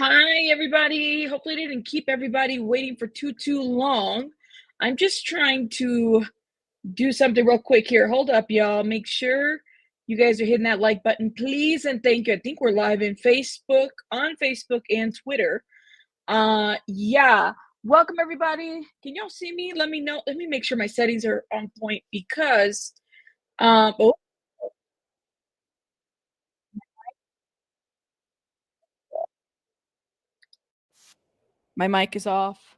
Hi, everybody. Hopefully, I didn't keep everybody waiting for too long. I'm just trying to do something real quick here. Hold up, y'all. Make sure you guys are hitting that like button, please, and thank you. I think we're live in Facebook, on Facebook and Twitter. Yeah. Welcome, everybody. Can y'all see me? Let me know. Let me make sure my settings are on point because, oh, my mic is off.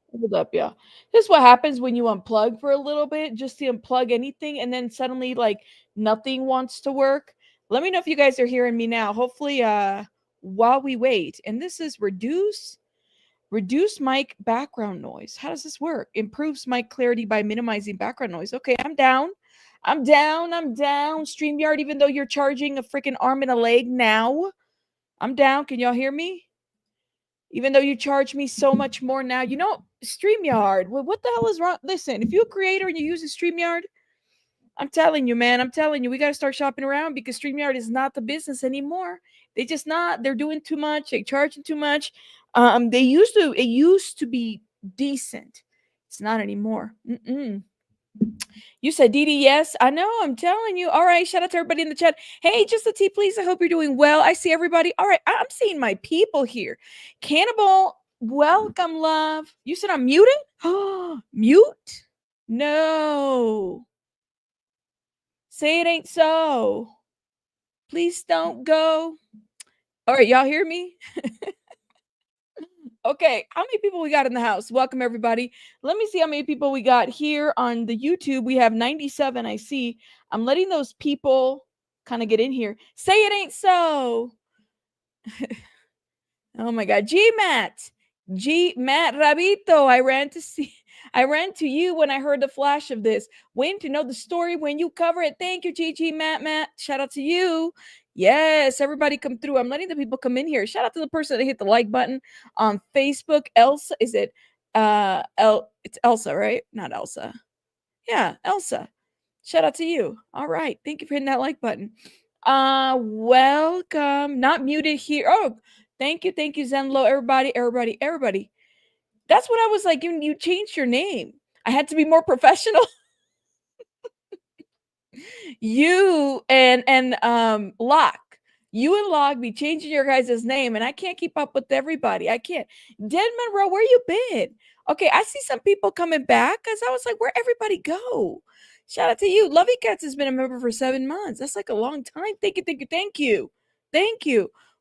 Hold up, yeah. This is what happens when you unplug for a little bit, just to unplug anything, and then suddenly like nothing wants to work. Let me know if you guys are hearing me now. Hopefully, while we wait. And this is reduce mic background noise. How does this work? Improves mic clarity by minimizing background noise. Okay, I'm down. I'm down. I'm down. StreamYard, even though you're charging a freaking arm and a leg now. I'm down. Can y'all hear me? Even though you charge me so much more now. StreamYard, well, what the hell is wrong? Listen, if you're a creator and you use a StreamYard, I'm telling you, man, I'm telling you, we got to start shopping around because StreamYard is not the business anymore. They just not. They're doing too much. They're charging too much. It used to be decent. It's not anymore. You said DD, yes. I know. I'm telling you. All right. Shout out to everybody in the chat. Hey, just a T, please. I hope you're doing well. I see everybody. All right. I'm seeing my people here. Cannibal, welcome, love. You said I'm muted? Mute? No. Say it ain't so. Please don't go. All right. Y'all hear me? Okay, how many people we got in the house? Welcome, everybody. Let me see how many people we got here on the YouTube. We have 97, I see. I'm letting those people kind of get in here. Say it ain't so. Oh my God. G-Matt Rabito. I ran to you when I heard the flash of this. Waiting to know the story when you cover it. Thank you, GG Matt. Shout out to you. Yes, everybody come through. I'm letting the people come in here. Shout out to the person that hit the like button on Facebook. Elsa, is it it's Elsa, right? Not Elsa. Yeah, Elsa. Shout out to you. All right. Thank you for hitting that like button. Welcome. Not muted here. Oh, thank you, Zenlo. Everybody. That's what I was like. You changed your name. I had to be more professional. You and Locke. You and Locke be changing your guys' name, and I can't keep up with everybody. I can't. Dead Monroe, where you been? Okay, I see some people coming back because I was like, where everybody go? Shout out to you. Lovey Cats has been a member for 7 months. That's like a long time. Thank you.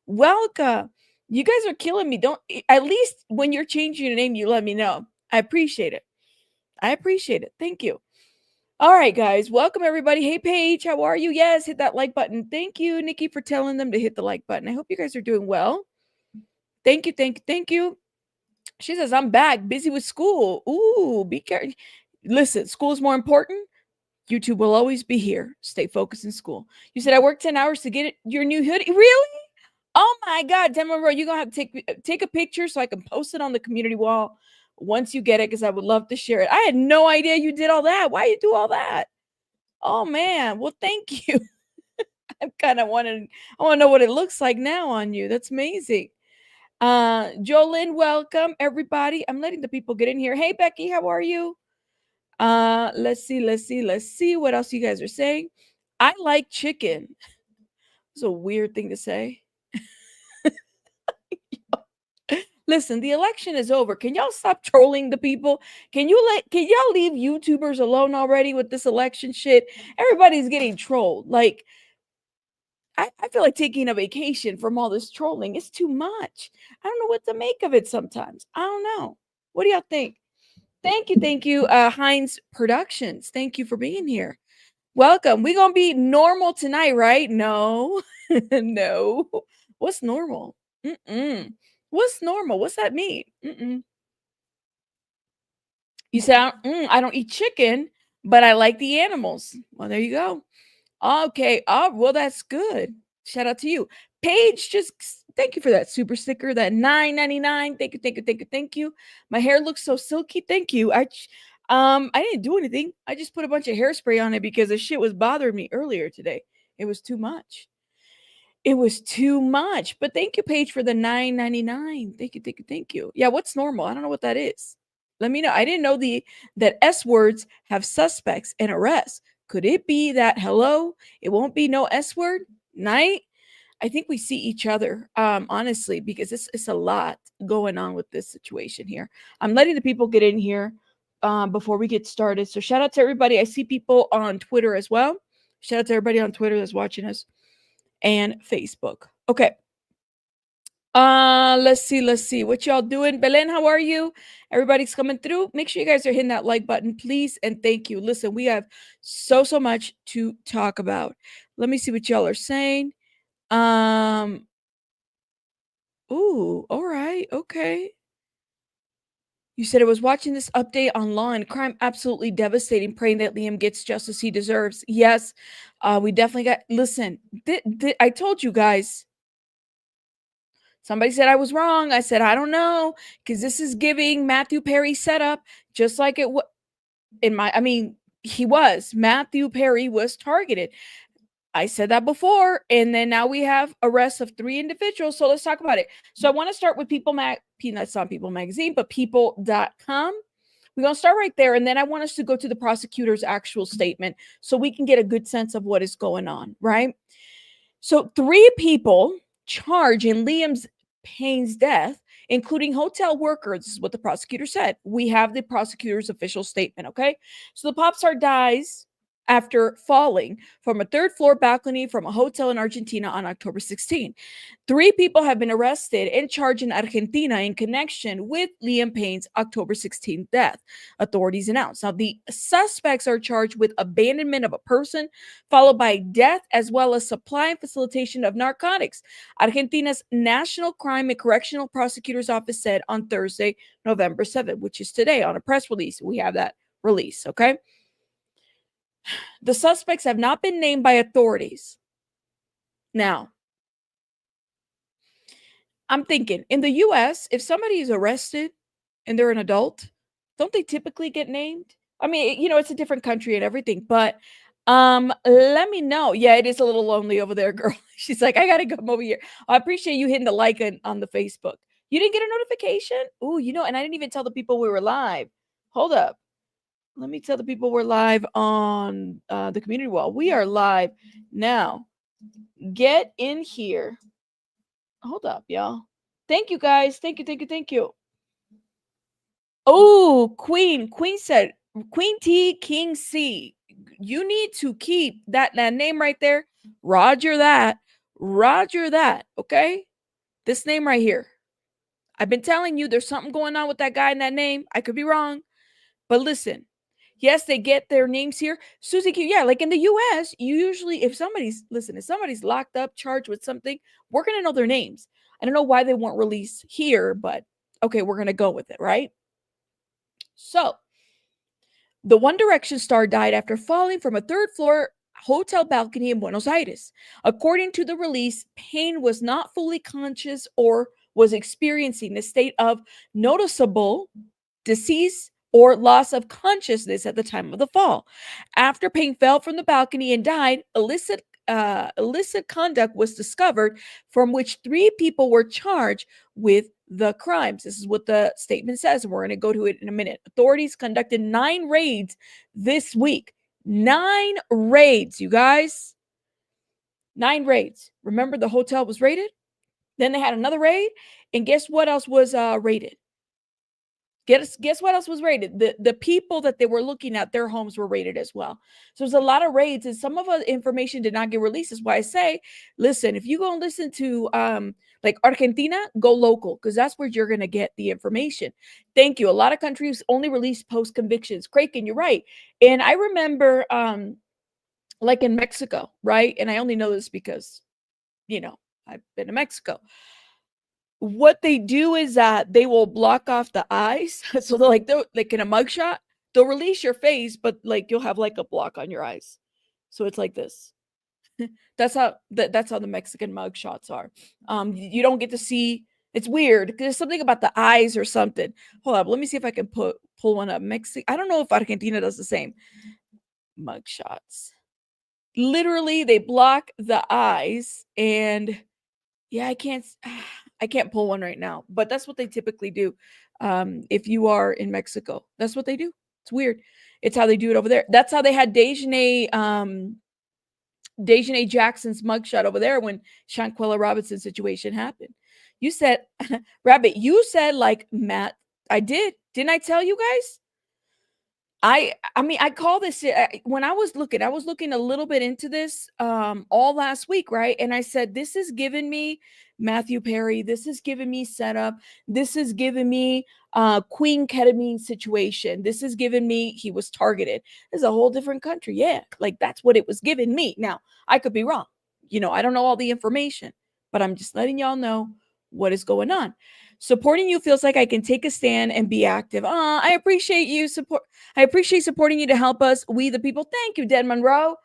Welcome. You guys are killing me. Don't, at least when you're changing your name, you let me know. I appreciate it. Thank you. All right, guys. Welcome, everybody. Hey, Paige, how are you? Yes, hit that like button. Thank you, Nikki, for telling them to hit the like button. I hope you guys are doing well. Thank you. She says, I'm back, busy with school. Ooh, be careful. Listen, school is more important. YouTube will always be here. Stay focused in school. You said I worked 10 hours to get your new hoodie. Really? Oh my God, Demon, you're gonna have to take a picture so I can post it on the community wall once you get it, because I would love to share it. I had no idea you did all that. Why you do all that? Oh man, well, thank you. I kind of want to know what it looks like now on you. That's amazing. Jolyn, welcome everybody. I'm letting the people get in here. Hey Becky, how are you? Let's see what else you guys are saying. I like chicken. It's a weird thing to say. Listen, the election is over. Can y'all stop trolling the people? Can y'all leave YouTubers alone already with this election shit? Everybody's getting trolled. Like, I feel like taking a vacation from all this trolling. It's too much. I don't know what to make of it sometimes. I don't know. What do y'all think? Thank you, Heinz Productions. Thank you for being here. Welcome. We're gonna be normal tonight, right? No. No. What's normal? What's normal? What's that mean? You say, I don't eat chicken, but I like the animals. Well, there you go. Okay. Oh, well, that's good. Shout out to you. Paige, just thank you for that super sticker, that $9.99. Thank you. My hair looks so silky. Thank you. I didn't do anything. I just put a bunch of hairspray on it because the shit was bothering me earlier today. It was too much. It was too much. But thank you, Paige, for the $9.99. Thank you, thank you, thank you. Yeah, what's normal? I don't know what that is. Let me know. I didn't know that S words have suspects and arrests. Could it be that hello? It won't be no S word night. I think we see each other, honestly, because it's a lot going on with this situation here. I'm letting the people get in here before we get started. So shout out to everybody. I see people on Twitter as well. Shout out to everybody on Twitter that's watching us and Facebook. Okay. Let's see what y'all doing. Belen, how are you? Everybody's coming through. Make sure you guys are hitting that like button, please, and thank you. Listen, we have so much to talk about. Let me see what y'all are saying. Ooh, all right, okay. You said I was watching this update on law and crime. Absolutely devastating. Praying that Liam gets justice he deserves. Yes, we definitely got. Listen, I told you guys. Somebody said I was wrong. I said I don't know, because this is giving Matthew Perry setup, just like it was in my. I mean, he was. Matthew Perry was targeted. I said that before, and then now we have arrests of 3 individuals. So let's talk about it. So I want to start with that's not People Magazine, but people.com. We're going to start right there, and then I want us to go to the prosecutor's actual statement so we can get a good sense of what is going on, right? So 3 people charged in Payne's death, including hotel workers. This is what the prosecutor said. We have the prosecutor's official statement, okay? So the pop star dies after falling from a 3rd-floor balcony from a hotel in Argentina on October 16. 3 people have been arrested and charged in Argentina in connection with Liam Payne's October 16th death, authorities announced. Now, the suspects are charged with abandonment of a person, followed by death, as well as supply and facilitation of narcotics. Argentina's National Crime and Correctional Prosecutor's Office said on Thursday, November 7th, which is today, on a press release. We have that release, okay? The suspects have not been named by authorities. Now, I'm thinking, in the US, if somebody is arrested and they're an adult, don't they typically get named? I mean, it's a different country and everything, but let me know. Yeah, it is a little lonely over there, girl. She's like, I gotta come over here. I appreciate you hitting the like on the Facebook. You didn't get a notification? Ooh, and I didn't even tell the people we were live. Hold up. Let me tell the people we're live on the community wall. We are live now. Get in here. Hold up, y'all. Thank you, guys. Thank you. Oh, Queen said, Queen T, King C. You need to keep that name right there. Roger that. Okay? This name right here. I've been telling you there's something going on with that guy in that name. I could be wrong. But listen, yes, they get their names here. Susie Q, yeah, like in the US, you usually, if somebody's locked up, charged with something, we're going to know their names. I don't know why they weren't released here, but okay, we're going to go with it, right? So, the One Direction star died after falling from a 3rd-floor hotel balcony in Buenos Aires. According to the release, Payne was not fully conscious or was experiencing a state of noticeable disease or loss of consciousness at the time of the fall. After Payne fell from the balcony and died, illicit conduct was discovered, from which 3 people were charged with the crimes. This is what the statement says, and we're going to go to it in a minute. Authorities conducted 9 raids this week. 9 raids, you guys. 9 raids. Remember, the hotel was raided? Then they had another raid, and guess what else was raided? Guess what else was raided? The people that they were looking at, their homes were raided as well. So there's a lot of raids, and some of the information did not get released. That's why I say, listen, if you go and listen to like Argentina, go local, because that's where you're going to get the information. Thank you. A lot of countries only release post convictions. Kraken, you're right. And I remember like in Mexico, right? And I only know this because, I've been to Mexico. What they do is that they will block off the eyes. So they're like in a mugshot, they'll release your face, but like you'll have like a block on your eyes. So it's like this. That's how the Mexican mugshots are. You don't get to see. It's weird. There's something about the eyes or something. Hold up, let me see if I can pull one up. I don't know if Argentina does the same. Mugshots. Literally, they block the eyes, and yeah, I can't pull one right now, but that's what they typically do. If you are in Mexico, that's what they do. It's weird. It's how they do it over there. That's how they had Dejanay Jackson's mugshot over there when Shanquella Robinson's situation happened. You said, Rabbit, you said like Matt. I did. Didn't I tell you guys? I mean, I call this when I was looking a little bit into this all last week, right? And I said, this is giving me Matthew Perry, this is giving me setup, this is giving me Queen Ketamine situation, this is giving me he was targeted. It's a whole different country. Yeah, like that's what it was giving me. Now, I could be wrong. I don't know all the information, but I'm just letting y'all know what is going on. Supporting you feels like I can take a stand and be active. I appreciate you support. I appreciate supporting you to help us, we the people. Thank you, Dead Monroe.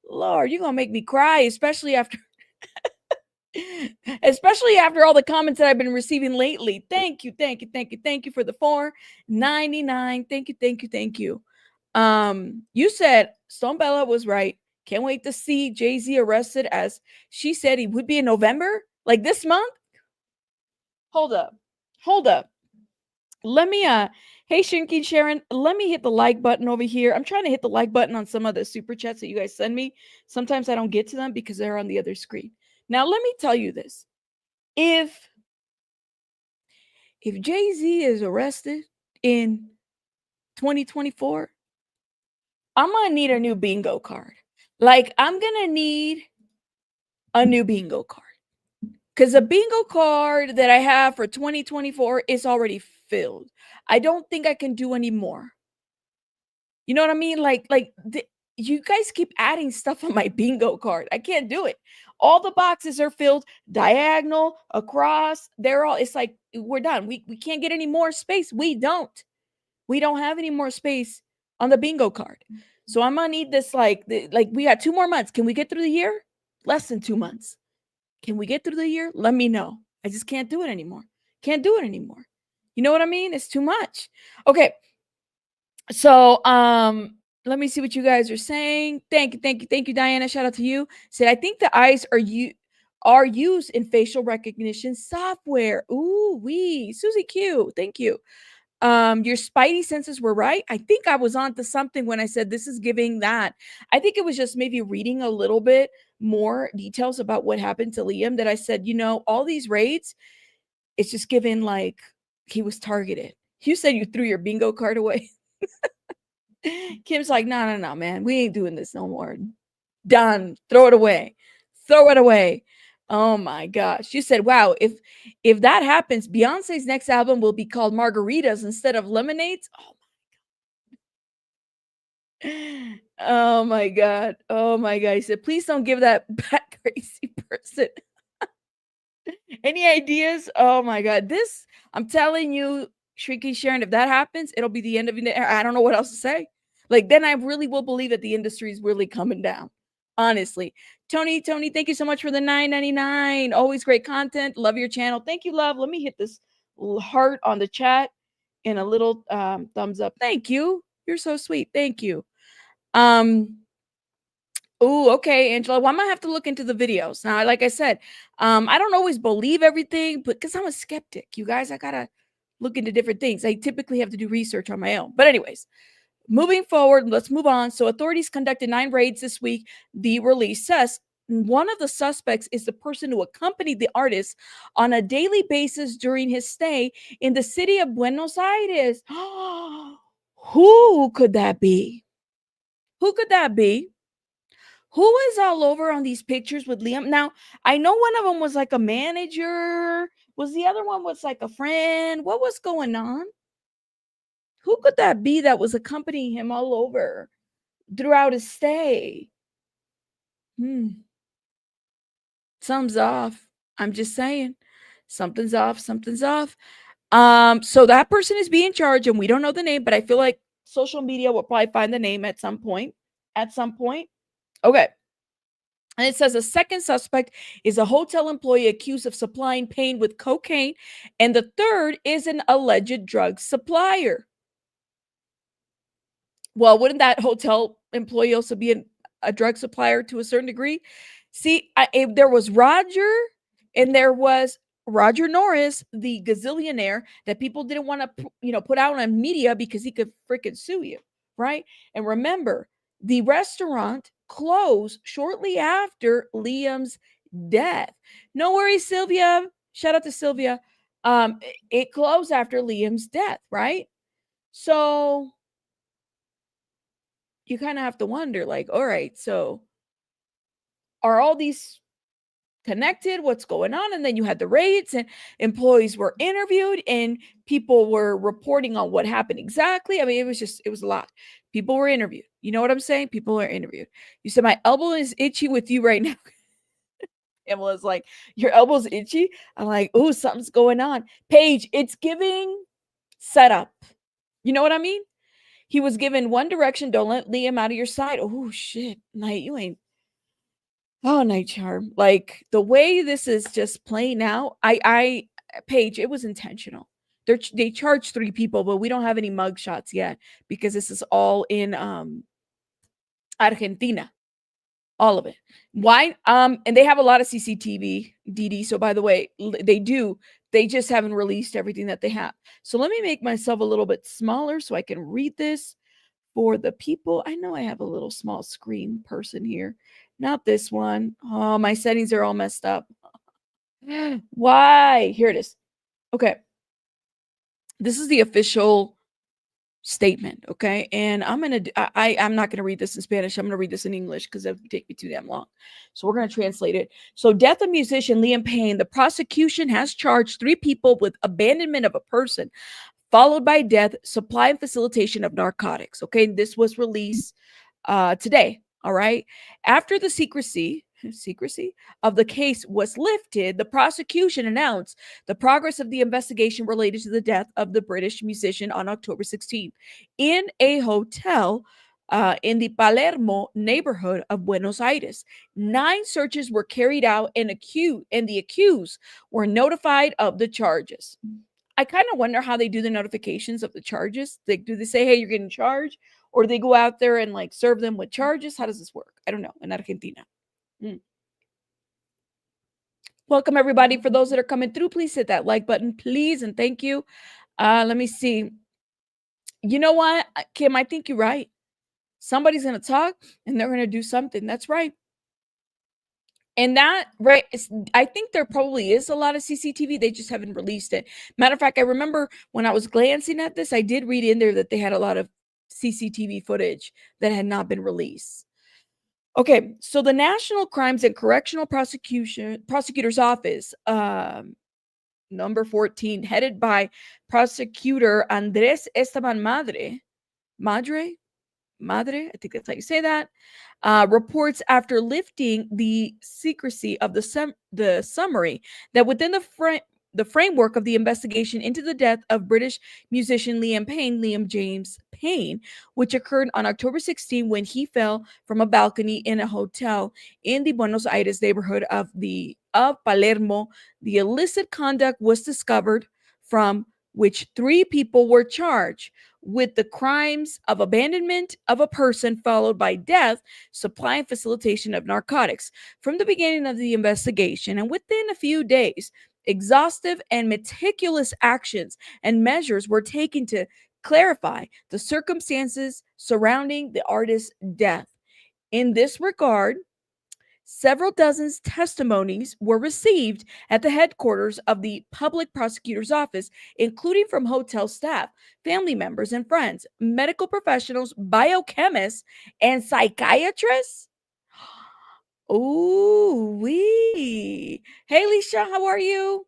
Lord, you're gonna make me cry, especially after all the comments that I've been receiving lately. Thank you, thank you, thank you, thank you for the $4.99. Thank you, thank you, thank you. You said Stone Bella was right. Can't wait to see Jay-Z arrested, as she said he would be in November, like this month. Hold up. Let me hey Shinky Sharon, let me hit the like button over here. I'm trying to hit the like button on some of the super chats that you guys send me. Sometimes I don't get to them because they're on the other screen. Now let me tell you this. If Jay-Z is arrested in 2024, I'm gonna need a new bingo card. Like, I'm gonna need a new bingo card. Because the bingo card that I have for 2024 is already filled. I don't think I can do any more. You know what I mean? You guys keep adding stuff on my bingo card. I can't do it. All the boxes are filled diagonal, across. They're all, it's like, we're done. We can't get any more space. We don't have any more space on the bingo card. So I'm gonna need this, like we got 2 more months. Can we get through the year? Less than 2 months. Can we get through the year? Let me know. I just can't do it anymore. Can't do it anymore. You know what I mean? It's too much. Okay. So, let me see what you guys are saying. Thank you, Diana. Shout out to you. Said, I think the eyes are used in facial recognition software. Ooh, Susie Q. Thank you. Your spidey senses were right. I think I was onto something when I said this is giving that. I think it was just maybe reading a little bit more details about what happened to Liam that I said, all these raids, it's just giving like he was targeted. You said you threw your bingo card away. Kim's like, no, man, we ain't doing this no more. Done. Throw it away. Oh my gosh. You said, wow, if that happens, Beyonce's next album will be called Margaritas instead of Lemonades. Oh my God. He said, please don't give that back crazy person any ideas. Oh my God. I'm telling you, Shrinky Sharon, if that happens, it'll be the end of it. I don't know what else to say. Like, then I really will believe that the industry is really coming down. Honestly. Tony, thank you so much for the $9.99. Always great content. Love your channel. Thank you, love. Let me hit this heart on the chat and a little thumbs up. Thank you. You're so sweet. Thank you. Oh, okay, Angela. Well, I'm gonna have to look into the videos. Now, like I said, I don't always believe everything, but because I'm a skeptic, you guys, I gotta look into different things. I typically have to do research on my own. But anyways, moving forward, let's move on. So authorities conducted 9 raids this week. The release says one of the suspects is the person who accompanied the artist on a daily basis during his stay in the city of Buenos Aires. Who could that be? Who could that be? Who is all over on these pictures with Liam? Now, I know one of them was like a manager. Was the other one was like a friend? What was going on? Who could that be that was accompanying him all over throughout his stay? Something's off. I'm just saying. Something's off. So that person is being charged, and we don't know the name, but I feel like social media will probably find the name at some point. Okay. And it says a second suspect is a hotel employee accused of supplying Payne with cocaine. And the third is an alleged drug supplier. Well, wouldn't that hotel employee also be a drug supplier to a certain degree. See, there was Roger, and there was Roger Norris, the gazillionaire that people didn't want to, put out on media because he could freaking sue you, right? And remember, the restaurant closed shortly after Liam's death. No worries, Sylvia. Shout out to Sylvia. It closed after Liam's death, right? So you kind of have to wonder, like, all right, so are all these connected? What's going on? And then you had the raids, and employees were interviewed, and people were reporting on what happened exactly. I mean, it was a lot. People were interviewed. You know what I'm saying? People were interviewed. You said my elbow is itchy with you right now. Pamela's like, your elbow's itchy. I'm like, oh, something's going on. Paige, it's giving setup. You know what I mean? He was given one direction. Don't let Liam out of your sight. Oh shit. Night, you ain't. Oh, Night Charm. Like the way this is just playing out, Paige, it was intentional. They charged 3 people, but we don't have any mug shots yet because this is all in Argentina. All of it. Why? And they have a lot of CCTV, DD. So by the way, they do. They just haven't released everything that they have. So let me make myself a little bit smaller so I can read this for the people. I know I have a little small screen person here. Not this one. Oh, my settings are all messed up. Why? Here it is. Okay. This is the official statement, okay? And I'm not gonna read this in Spanish. I'm gonna read this in English because it would take me too damn long. So we're gonna translate it. So, death of musician Liam Payne. The prosecution has charged 3 people with abandonment of a person, followed by death, supply and facilitation of narcotics. Okay, this was released today. All right. After the secrecy of the case was lifted, the prosecution announced the progress of the investigation related to the death of the British musician on October 16th in a hotel in the Palermo neighborhood of Buenos Aires. 9 searches were carried out, and the accused were notified of the charges. I kind of wonder how they do the notifications of the charges. Do they say, hey, you're getting charged? Or do they go out there and like serve them with charges? How does this work? I don't know. In Argentina. Welcome, everybody. For those that are coming through, please hit that like button, please. And thank you. Let me see. You know what, Kim? I think you're right. Somebody's going to talk and they're going to do something. That's right. And that, right, I think there probably is a lot of CCTV. They just haven't released it. Matter of fact, I remember when I was glancing at this, I did read in there that they had a lot of CCTV footage that had not been released. Okay, so the National Crimes and Correctional Prosecutor's Office, number 14, headed by Prosecutor Andres Esteban Madre, I think that's how you say that, reports after lifting the secrecy of the summary that within the framework of the investigation into the death of British musician Liam James Payne, which occurred on October 16 when he fell from a balcony in a hotel in the Buenos Aires neighborhood of Palermo, the illicit conduct was discovered, from which 3 people were charged with the crimes of abandonment of a person followed by death, supply and facilitation of narcotics. From the beginning of the investigation and within a few days, exhaustive and meticulous actions and measures were taken to clarify the circumstances surrounding the artist's death. In this regard, several dozen testimonies were received at the headquarters of the public prosecutor's office, including from hotel staff, family members and friends, medical professionals, biochemists, and psychiatrists. Ooh, wee. Hey, Lisha, how are you?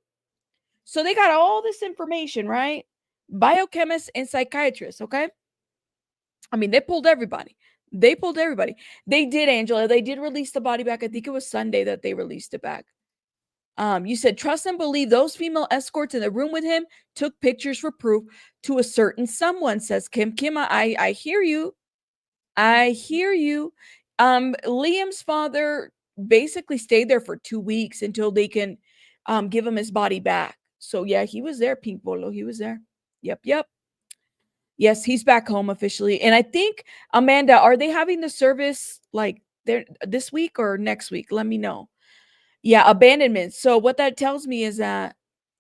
So they got all this information, right? Biochemists and psychiatrists, okay? I mean, they pulled everybody. They did, Angela. They did release the body back. I think it was Sunday that they released it back. You said, trust and believe those female escorts in the room with him took pictures for proof to a certain someone, says Kim. Kim, I hear you. I hear you. Liam's father basically stayed there for 2 weeks until they can give him his body back. So yeah, he was there, Pink Bolo. He was there. Yep. Yes, he's back home officially. And I think, Amanda, are they having the service like They're this week or next week. Let me know. Yeah, abandonment. So what that tells me is that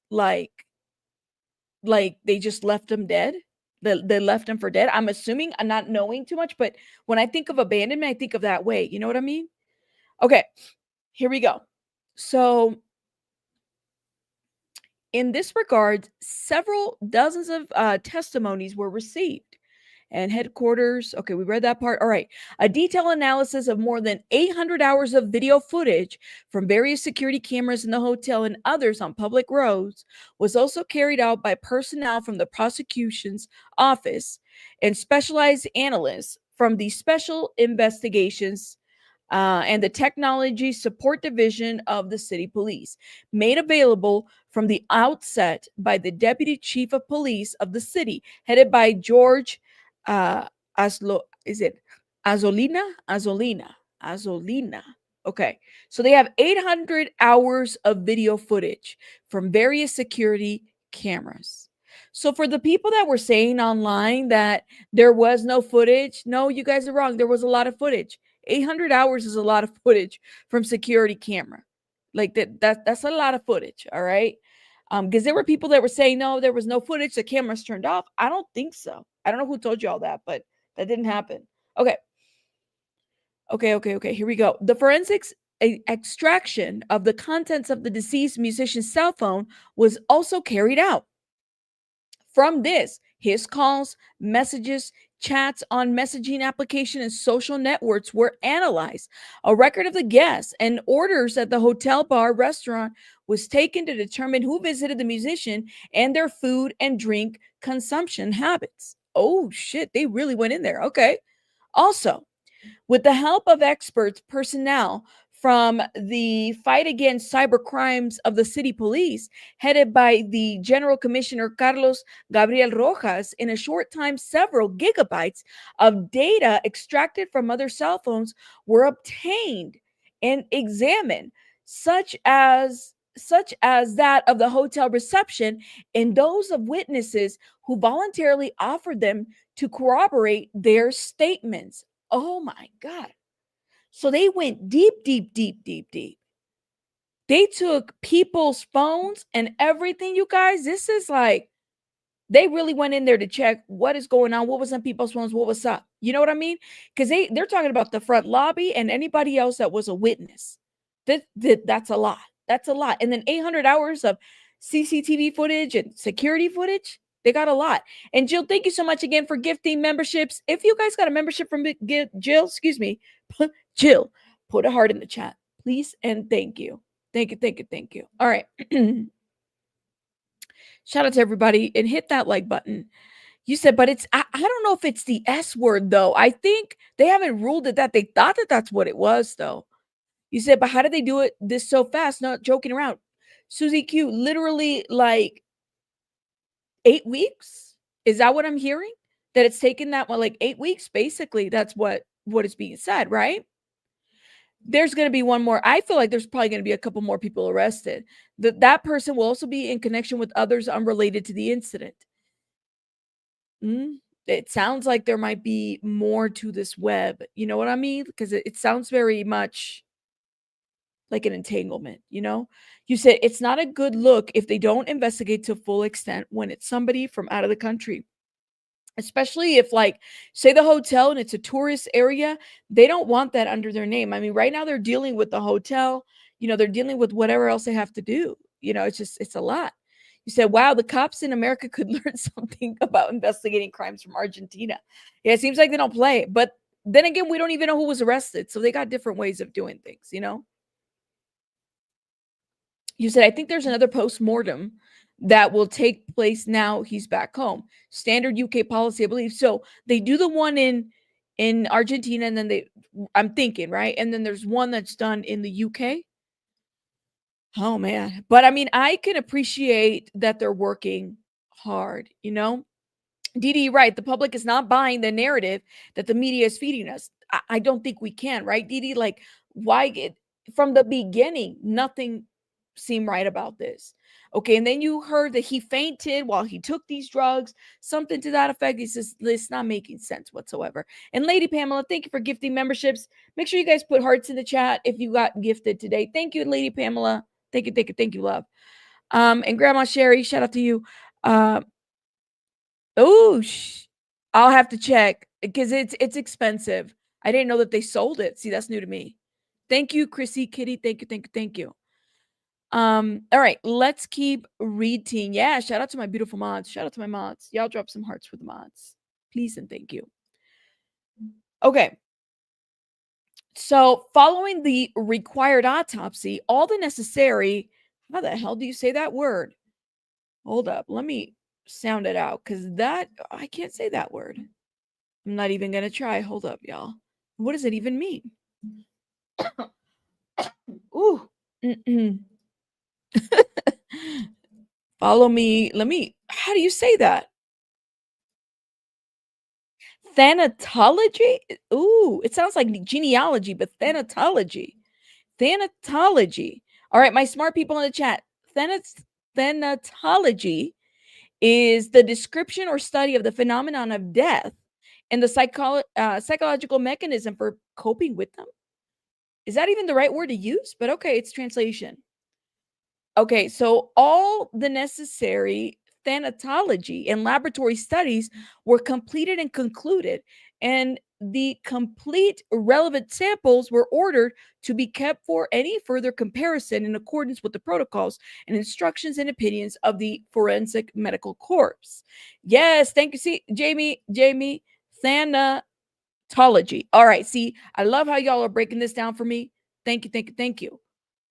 like they just left him dead. They left him for dead. I'm assuming. I'm not knowing too much, but when I think of abandonment, I think of that way. You know what I mean? Okay, here we go. So in this regard, several dozens of testimonies were received. And headquarters, okay, we read that part. All right. A detailed analysis of more than 800 hours of video footage from various security cameras in the hotel and others on public roads was also carried out by personnel from the prosecution's office and specialized analysts from the Special Investigations and the Technology Support Division of the City Police, made available from the outset by the Deputy Chief of Police of the city, headed by George is it Azolina? Azolina. Okay. So they have 800 hours of video footage from various security cameras. So for the people that were saying online that there was no footage, no, you guys are wrong. There was a lot of footage. 800 hours is a lot of footage from security camera. Like that's a lot of footage, all right? Because there were people that were saying no, there was no footage, the cameras turned off. I don't think so. I don't know who told you all that, but that didn't happen. Okay. Okay. Here we go. The forensics extraction of the contents of the deceased musician's cell phone was also carried out. From this, his calls, messages, chats on messaging application and social networks were analyzed. A record of the guests and orders at the hotel bar restaurant was taken to determine who visited the musician and their food and drink consumption habits. Oh shit, they really went in there. Okay. Also, with the help of experts personnel from the fight against cyber crimes of the city police, headed by the General Commissioner Carlos Gabriel Rojas, in a short time, several gigabytes of data extracted from other cell phones were obtained and examined, such as that of the hotel reception and those of witnesses who voluntarily offered them to corroborate their statements. Oh my God. So they went deep. They took people's phones and everything, you guys. This is like, they really went in there to check what is going on, what was on people's phones, what was up. You know what I mean? Because they're talking about the front lobby and anybody else that was a witness. That's a lot. That's a lot. And then 800 hours of CCTV footage and security footage. They got a lot. And Jill, thank you so much again for gifting memberships. If you guys got a membership from Jill, excuse me, Jill, put a heart in the chat, please. And thank you. Thank you. All right. Shout out to everybody and hit that like button. You said, but I don't know if it's the S word though. I think they haven't ruled it that. They thought that that's what it was though. You said, but how did they do it this so fast? Not joking around. Susie Q, literally like 8 weeks. Is that what I'm hearing? That it's taken that one, like 8 weeks? Basically, that's what is being said, right? There's going to be one more. I feel like there's probably going to be a couple more people arrested. That person will also be in connection with others unrelated to the incident. It sounds like there might be more to this web. You know what I mean? Because it sounds very much like an entanglement, you know? You said it's not a good look if they don't investigate to full extent when it's somebody from out of the country. Especially if, like, say the hotel and it's a tourist area, they don't want that under their name. I mean, right now they're dealing with the hotel, they're dealing with whatever else they have to do. It's a lot. You said, wow, the cops in America could learn something about investigating crimes from Argentina. Yeah, it seems like they don't play. But then again, we don't even know who was arrested. So they got different ways of doing things, You said, I think there's another post-mortem that will take place now he's back home. Standard UK policy, I believe. So they do the one in Argentina, and then I'm thinking, right? And then there's one that's done in the UK. Oh man. But I mean, I can appreciate that they're working hard, Didi, right. The public is not buying the narrative that the media is feeding us. I don't think we can, right, Didi? Like, why get from the beginning, nothing seem right about this. Okay, and then you heard that he fainted while he took these drugs, something to that effect. He says it's not making sense whatsoever. And Lady Pamela, thank you for gifting memberships. Make sure you guys put hearts in the chat if you got gifted today. Thank you, Lady Pamela. Thank you, love. And Grandma Sherry, shout out to you. Oh, I'll have to check because it's expensive. I didn't know that they sold it. See, that's new to me. Thank you, Chrissy Kitty. Thank you. All right, let's keep reading. Yeah, shout out to my beautiful mods. Shout out to my mods. Y'all drop some hearts for the mods. Please and thank you. Okay. So, following the required autopsy, all the necessary, how the hell do you say that word? Hold up. Let me sound it out because that, I can't say that word. I'm not even going to try. Hold up, y'all. What does it even mean? Ooh. Follow me. How do you say that? Thanatology? Ooh, it sounds like genealogy, but thanatology. Thanatology. All right, my smart people in the chat. Thanatology is the description or study of the phenomenon of death and the psychological mechanism for coping with them. Is that even the right word to use? But okay, it's translation. Okay, so all the necessary thanatology and laboratory studies were completed and concluded, and the complete relevant samples were ordered to be kept for any further comparison in accordance with the protocols and instructions and opinions of the Forensic Medical Corps. Yes, thank you. See, Jamie, thanatology. All right, see, I love how y'all are breaking this down for me. Thank you.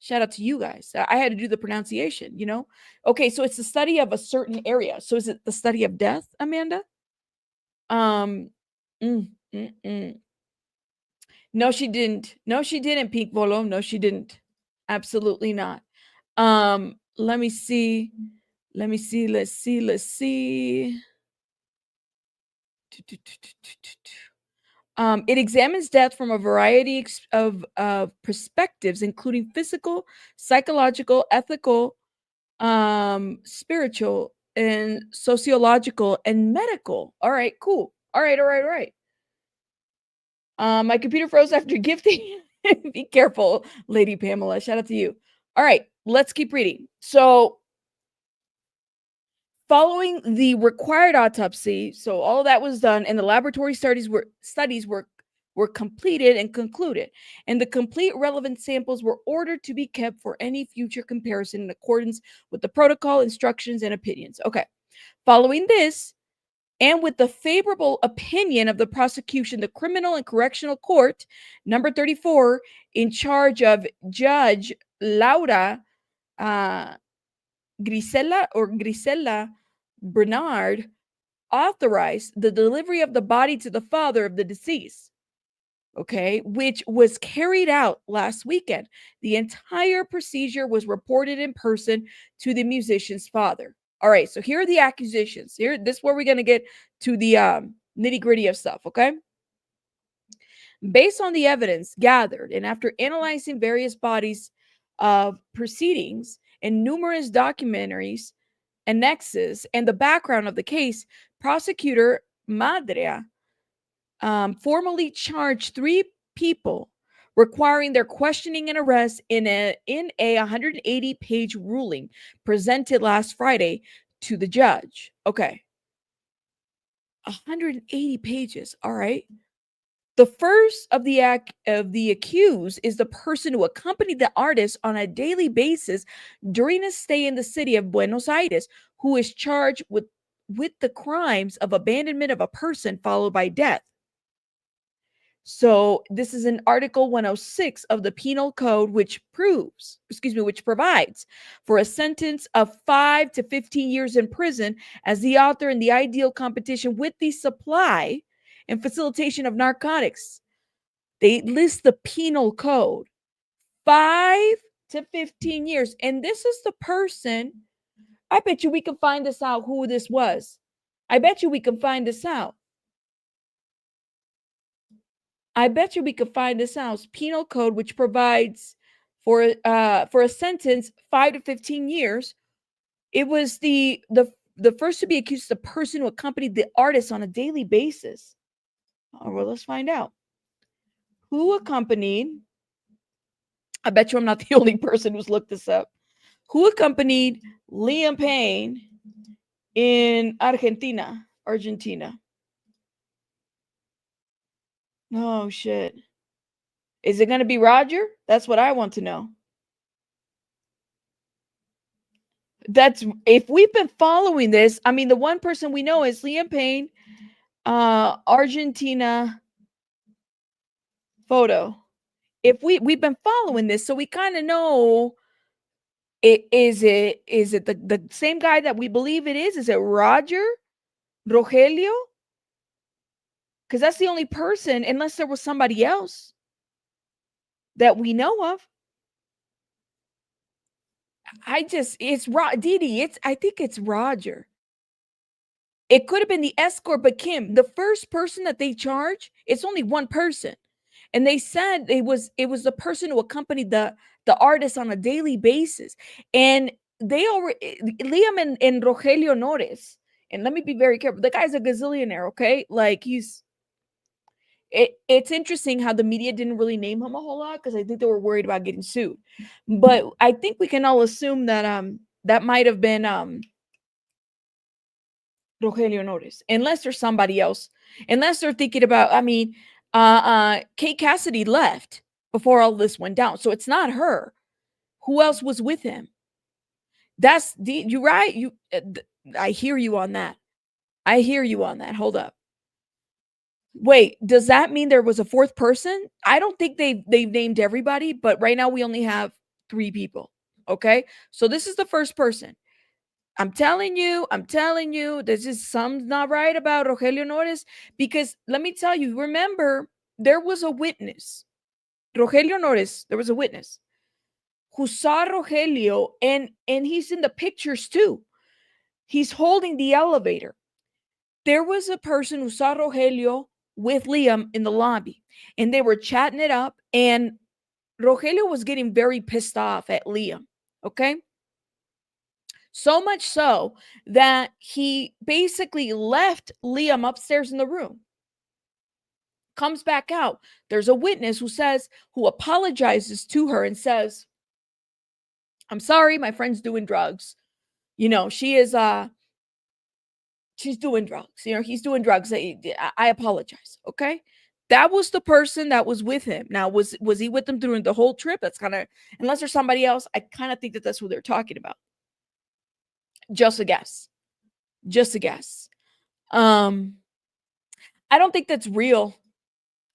Shout out to you guys. I had to do the pronunciation, you know? Okay, so it's the study of a certain area. So is it the study of death, Amanda? Um, mm, mm, mm. No, she didn't. No, she didn't, Pink Volo. No, she didn't. Absolutely not. Let me see. Let's see. It examines death from a variety of perspectives, including physical, psychological, ethical, spiritual, and sociological, and medical. All right, cool. All right. My computer froze after gifting. Be careful, Lady Pamela. Shout out to you. All right, let's keep reading. So, following the required autopsy, so all of that was done, and the laboratory studies were completed and concluded, and the complete relevant samples were ordered to be kept for any future comparison in accordance with the protocol, instructions, and opinions. Okay. Following this, and with the favorable opinion of the prosecution, the Criminal and Correctional Court, number 34, in charge of Judge Laura Grisella Bernard, authorized the delivery of the body to the father of the deceased, okay, which was carried out last weekend. The entire procedure was reported in person to the musician's father. All right, so here are the accusations. This is where we're going to get to the nitty-gritty of stuff, okay? Based on the evidence gathered and after analyzing various bodies of proceedings and numerous documentaries, annexes, and the background of the case, prosecutor Madrea formally charged 3 people, requiring their questioning and arrest in a 180-page ruling presented last Friday to the judge. Okay. 180 pages. All right. The first of the accused is the person who accompanied the artist on a daily basis during his stay in the city of Buenos Aires, who is charged with the crimes of abandonment of a person followed by death. So this is in Article 106 of the Penal Code, which provides for a sentence of 5 to 15 years in prison as the author in the ideal competition with the supply and facilitation of narcotics. They list the Penal Code, 5 to 15 years. And this is the person, I bet you we can find this out who this was. I bet you we can find this out. Penal Code, which provides for a sentence 5 to 15 years. It was the first to be accused, the person who accompanied the artist on a daily basis. Oh, well, let's find out. Who accompanied? I bet you I'm not the only person who's looked this up. Who accompanied Liam Payne in Argentina? Oh, shit. Is it going to be Roger? That's what I want to know. That's if we've been following this. I mean, the one person we know is Liam Payne, Argentina photo. If we've been following this, so we kind of know. Is it the same guy that we believe it is? Is it Rogelio? Because that's the only person, unless there was somebody else that we know of. Didi. I think it's Roger. It could have been the escort, but Kim, the first person that they charge, it's only one person. And they said it was the person who accompanied the artist on a daily basis. And they already Liam and Rogelio NORES. And let me be very careful. The guy's a gazillionaire, okay? Like it's interesting how the media didn't really name him a whole lot because I think they were worried about getting sued. But I think we can all assume that that might have been Rogelio NORES, unless there's somebody else, unless they're thinking about, I mean, Kate Cassidy left before all this went down, so it's not her. Who else was with him? You're right. I hear you on that. I hear you on that. Hold up. Wait, does that mean there was a fourth person? I don't think they've named everybody, but right now we only have 3 people. Okay, so this is the first person. I'm telling you, there's just something not right about Rogelio NORES, because let me tell you, remember, there was a witness. Rogelio NORES, there was a witness who saw Rogelio, and he's in the pictures too. He's holding the elevator. There was a person who saw Rogelio with Liam in the lobby, and they were chatting it up, and Rogelio was getting very pissed off at Liam, okay? So much so that he basically left Liam upstairs in the room. Comes back out. There's a witness who apologizes to her and says, "I'm sorry, my friend's doing drugs. You know, she's doing drugs. You know, he's doing drugs. I apologize." Okay. That was the person that was with him. Now, was he with them during the whole trip? That's kind of, unless there's somebody else, I kind of think that that's who they're talking about. Just a guess. Just a guess. I don't think that's real.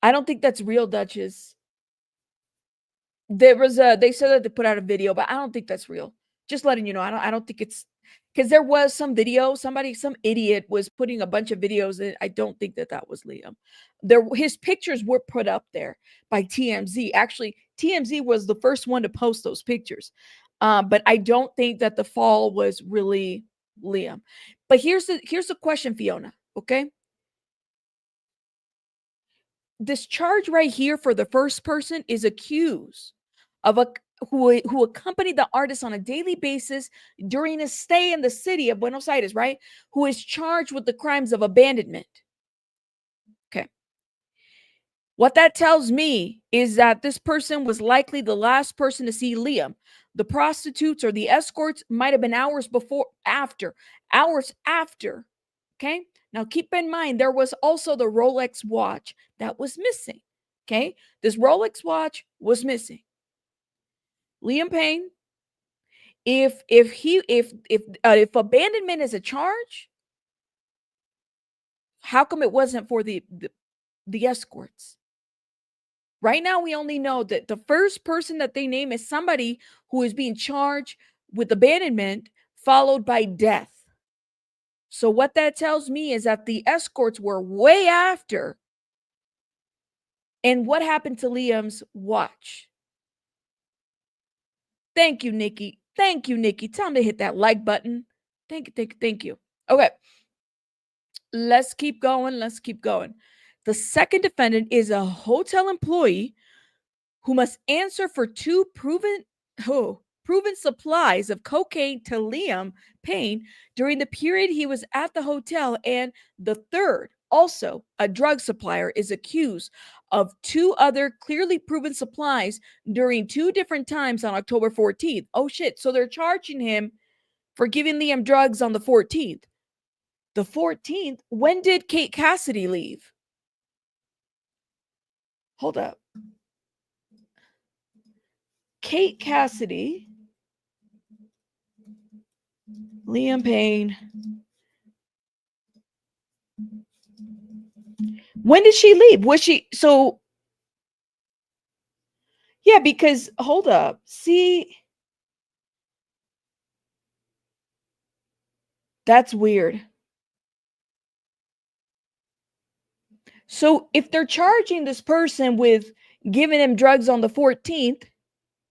I don't think that's real, Duchess. They said that they put out a video, but I don't think that's real. Just letting you know, I don't think it's, because there was some video, some idiot was putting a bunch of videos in. I don't think that was Liam. His pictures were put up there by TMZ. Actually, TMZ was the first one to post those pictures. But I don't think that the fall was really Liam. But here's the question, Fiona, okay? This charge right here for the first person is accused of who accompanied the artist on a daily basis during a stay in the city of Buenos Aires, right? Who is charged with the crimes of abandonment. Okay. What that tells me is that this person was likely the last person to see Liam. The prostitutes or the escorts might have been hours after. Okay. Now keep in mind, there was also the Rolex watch that was missing. Okay. This Rolex watch was missing. Liam Payne, if abandonment is a charge, how come it wasn't for the escorts? Right now, we only know that the first person that they name is somebody who is being charged with abandonment, followed by death. So what that tells me is that the escorts were way after. And what happened to Liam's watch? Thank you, Nikki. Thank you, Nikki. Time to hit that like button. Thank you. Okay. Let's keep going. The second defendant is a hotel employee who must answer for two proven supplies of cocaine to Liam Payne during the period he was at the hotel, and the third, also a drug supplier, is accused of two other clearly proven supplies during two different times on October 14th. Oh shit, so they're charging him for giving Liam drugs on the 14th. The 14th, when did Kate Cassidy leave? Hold up. Kate Cassidy, Liam Payne. When did she leave? Was she so? Yeah, because hold up. See, that's weird. So if they're charging this person with giving him drugs on the 14th,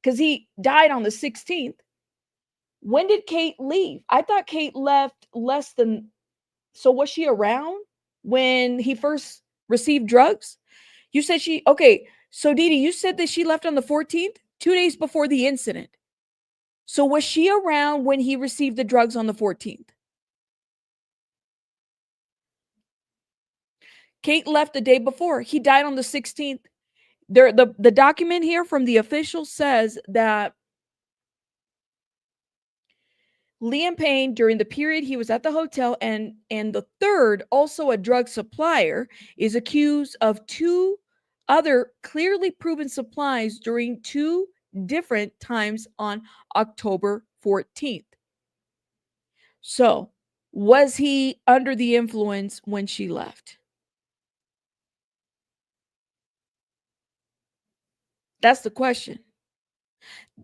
because he died on the 16th, when did Kate leave? I thought Kate left less than. So was she around when he first received drugs? You said she, okay. So Didi, you said that she left on the 14th, 2 days before the incident. So was she around when he received the drugs on the 14th? Kate left the day before. He died on the 16th. The document here from the official says that Liam Payne, during the period he was at the hotel, and the third, also a drug supplier, is accused of two other clearly proven supplies during two different times on October 14th. So, was he under the influence when she left? That's the question.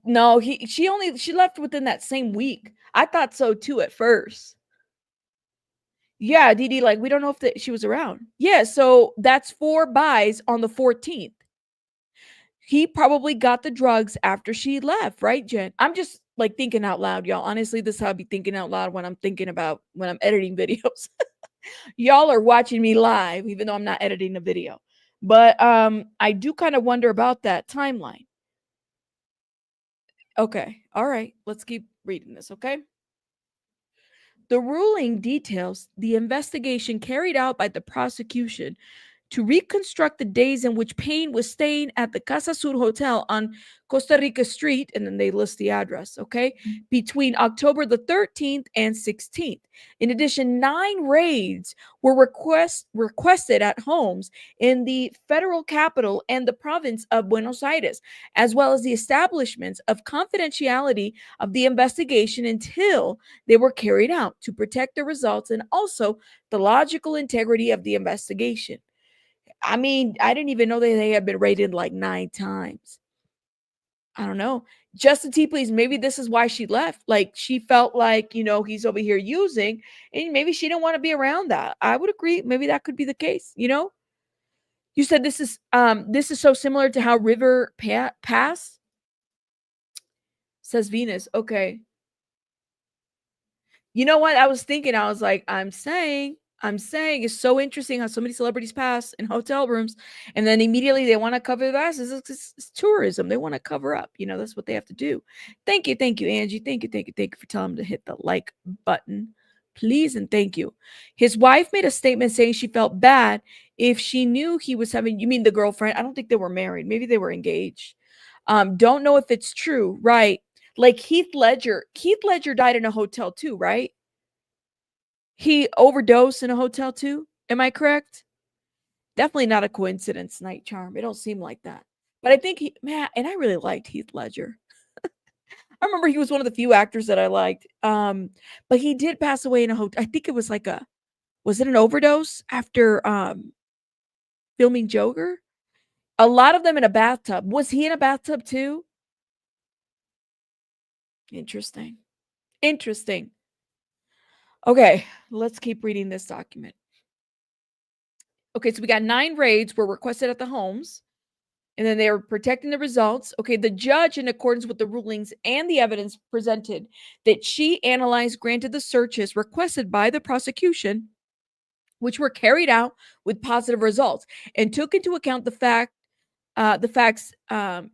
No, she left within that same week. I thought so too at first. Yeah, Didi, like we don't know if she was around. Yeah, so that's 4 buys on the 14th. He probably got the drugs after she left, right, Jen? I'm just like thinking out loud, y'all. Honestly, this is how I be thinking out loud when I'm thinking about when I'm editing videos. Y'all are watching me live, even though I'm not editing a video. But I do kind of wonder about that timeline. Okay. All right. Let's keep reading this, okay? The ruling details the investigation carried out by the prosecution to reconstruct the days in which Payne was staying at the CasaSur Hotel on Costa Rica Street, and then they list the address, okay, between October the 13th and 16th. In addition, 9 raids were requested at homes in the federal capital and the province of Buenos Aires, as well as the establishments of confidentiality of the investigation until they were carried out to protect the results and also the logical integrity of the investigation. I mean, I didn't even know that they had been raided like 9 times. I don't know. Justin T, please, maybe this is why she left. Like she felt like, he's over here using, and maybe she didn't want to be around that. I would agree. Maybe that could be the case, You said this is so similar to how River Pass says Venus. Okay. You know what? I was thinking, I was like, I'm saying it's so interesting how so many celebrities pass in hotel rooms and then immediately they want to cover their asses. It's tourism. They want to cover up. That's what they have to do. Thank you, Angie. Thank you for telling him to hit the like button. Please and thank you. His wife made a statement saying she felt bad if she knew he was having, you mean the girlfriend? I don't think they were married. Maybe they were engaged. Don't know if it's true, right? Like Heath Ledger. Heath Ledger died in a hotel too, right? He overdosed in a hotel too. Am I correct? Definitely not a coincidence, Night Charm. It don't seem like that. But I think and I really liked Heath Ledger. I remember he was one of the few actors that I liked. But he did pass away in a hotel. I think it was was it an overdose after filming Joker? A lot of them in a bathtub. Was he in a bathtub too? Interesting. Okay, let's keep reading this document. Okay, so we got 9 raids were requested at the homes, and then they were protecting the results. Okay, the judge, in accordance with the rulings and the evidence presented, that she analyzed, granted the searches requested by the prosecution, which were carried out with positive results, and took into account the fact the facts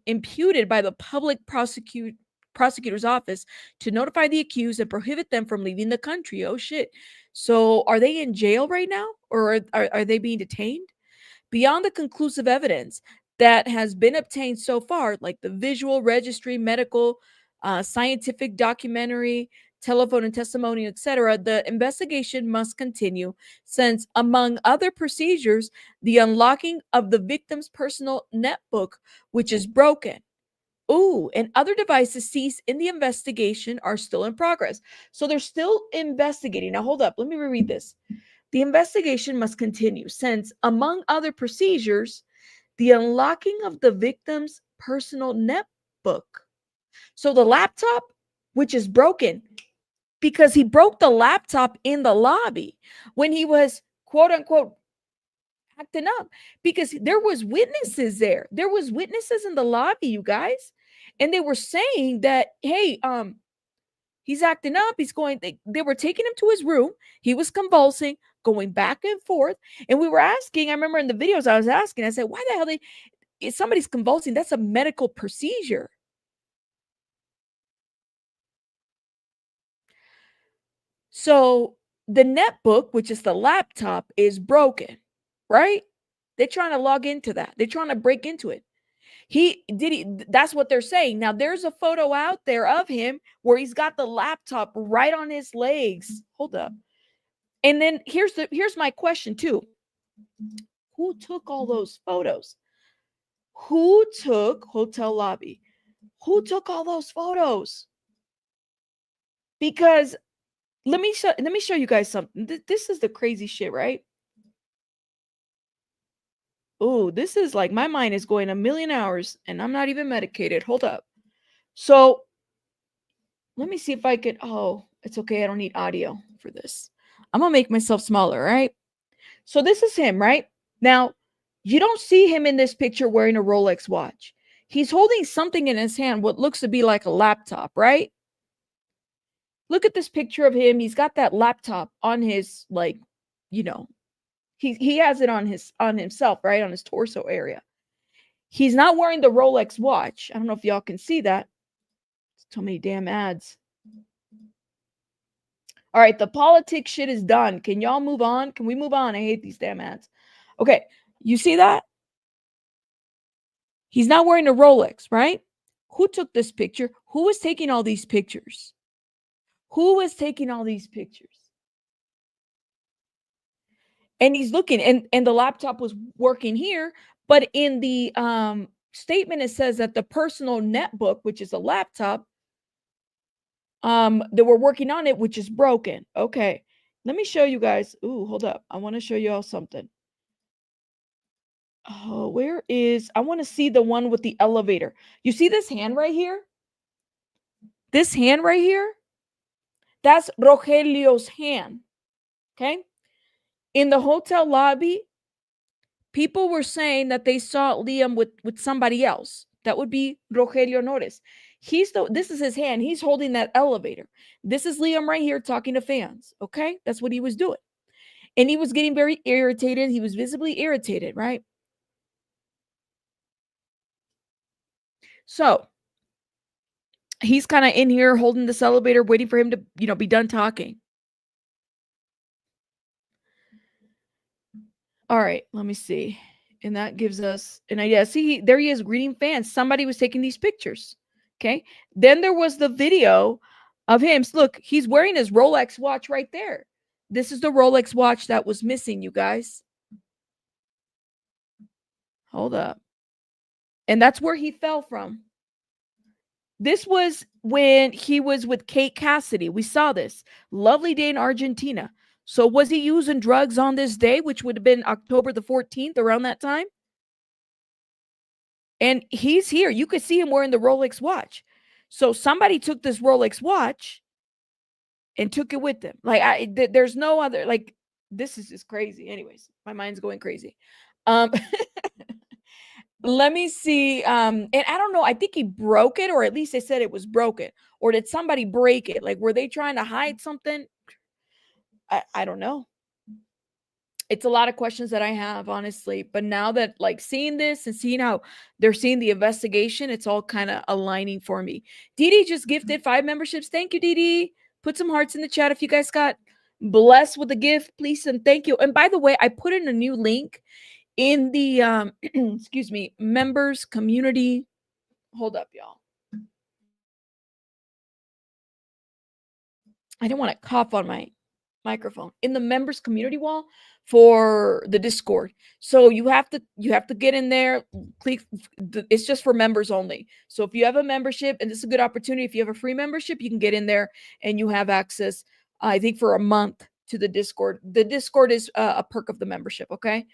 imputed by the public prosecutor's office to notify the accused and prohibit them from leaving the country. Oh shit. So are they in jail right now, or are they being detained? Beyond the conclusive evidence that has been obtained so far, like the visual registry, medical, scientific documentary, telephone and testimony, etc., the investigation must continue since, among other procedures, the unlocking of the victim's personal netbook, which is broken. Ooh, and other devices seized in the investigation are still in progress. So they're still investigating. Now, hold up. Let me reread this. The investigation must continue since, among other procedures, the unlocking of the victim's personal netbook. So the laptop, which is broken, because he broke the laptop in the lobby when he was, quote unquote, acting up, because there was witnesses there. There was witnesses in the lobby, you guys. And they were saying that, hey, he's acting up. He's going, they were taking him to his room. He was convulsing, going back and forth. And we were asking, I remember in the videos I was asking, I said, why the hell if somebody's convulsing, that's a medical procedure. So the netbook, which is the laptop, is broken, right? They're trying to log into that. They're trying to break into it. That's what they're saying. Now there's a photo out there of him where he's got the laptop right on his legs. Hold up. And then here's my question too. Who took all those photos? Who took hotel lobby? Who took all those photos? Because let me show you guys something. This is the crazy shit, right? Oh, this is like, my mind is going a million hours and I'm not even medicated. Hold up. So let me see if I can. Oh, it's okay. I don't need audio for this. I'm going to make myself smaller, right? So this is him, right? Now, you don't see him in this picture wearing a Rolex watch. He's holding something in his hand, what looks to be like a laptop, right? Look at this picture of him. He's got that laptop on his, like, you know, he has it on himself, right? On his torso area. He's not wearing the Rolex watch. I don't know if y'all can see that. So many damn ads. All right, the politics shit is done. Can y'all move on? Can we move on? I hate these damn ads. Okay, you see that? He's not wearing a Rolex, right? Who took this picture? Who was taking all these pictures? Who was taking all these pictures? And he's looking, and the laptop was working here, but in the statement it says that the personal netbook, which is a laptop, they were working on it, which is broken. Okay, let me show you guys. Ooh, hold up. I want to show you all something. Oh, I want to see the one with the elevator. You see this hand right here? This hand right here? That's Rogelio's hand. Okay. In the hotel lobby, people were saying that they saw Liam with somebody else. That would be Rogelio NORES. This is his hand. He's holding that elevator. This is Liam right here talking to fans. Okay. That's what he was doing. And he was getting very irritated. He was visibly irritated, right? So he's kind of in here holding this elevator, waiting for him to, be done talking. All right, let me see. And that gives us an idea. See, there he is greeting fans. Somebody was taking these pictures. Okay. Then there was the video of him. Look, he's wearing his Rolex watch right there. This is the Rolex watch that was missing, you guys. Hold up. And that's where he fell from. This was when he was with Kate Cassidy. We saw this. Lovely day in Argentina. So was he using drugs on this day, which would have been October the 14th, around that time? And he's here. You could see him wearing the Rolex watch. So somebody took this Rolex watch and took it with them. Like, there's no other, like, this is just crazy. Anyways, my mind's going crazy. Let me see. And I don't know. I think he broke it, or at least they said it was broken. Or did somebody break it? Like, were they trying to hide something? I don't know. It's a lot of questions that I have, honestly. But now that like seeing this and seeing how they're seeing the investigation, it's all kind of aligning for me. Dee just gifted 5 memberships. Thank you, Dee. Put some hearts in the chat if you guys got blessed with a gift, please and thank you. And by the way, I put in a new link in the excuse me, members community. Hold up, y'all. I don't want to cough on my microphone. In the members community wall for the Discord. So you have to get in there, click, it's just for members only. So if you have a membership, and this is a good opportunity, if you have a free membership, you can get in there and you have access, I think, for a month to the Discord. The Discord is a perk of the membership, okay?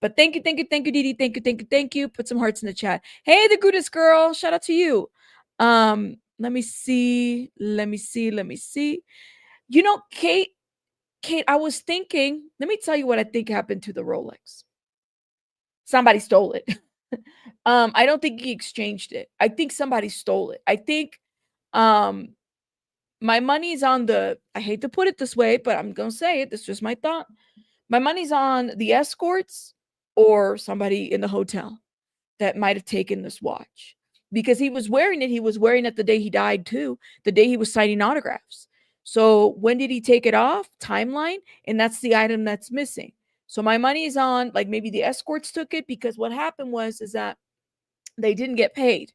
But thank you, Didi. Thank you. Put some hearts in the chat. Hey, the goodest girl. Shout out to you. Let me see. You know, Kate, I was thinking, let me tell you what I think happened to the Rolex. Somebody stole it. I don't think he exchanged it. I think somebody stole it. I think my money's on I hate to put it this way, but I'm going to say it. This is just my thought. My money's on the escorts or somebody in the hotel that might have taken this watch, because he was wearing it. He was wearing it the day he died too, the day he was signing autographs. So when did he take it off? Timeline. And that's the item that's missing. So my money is on, like, maybe the escorts took it, because what happened is that they didn't get paid.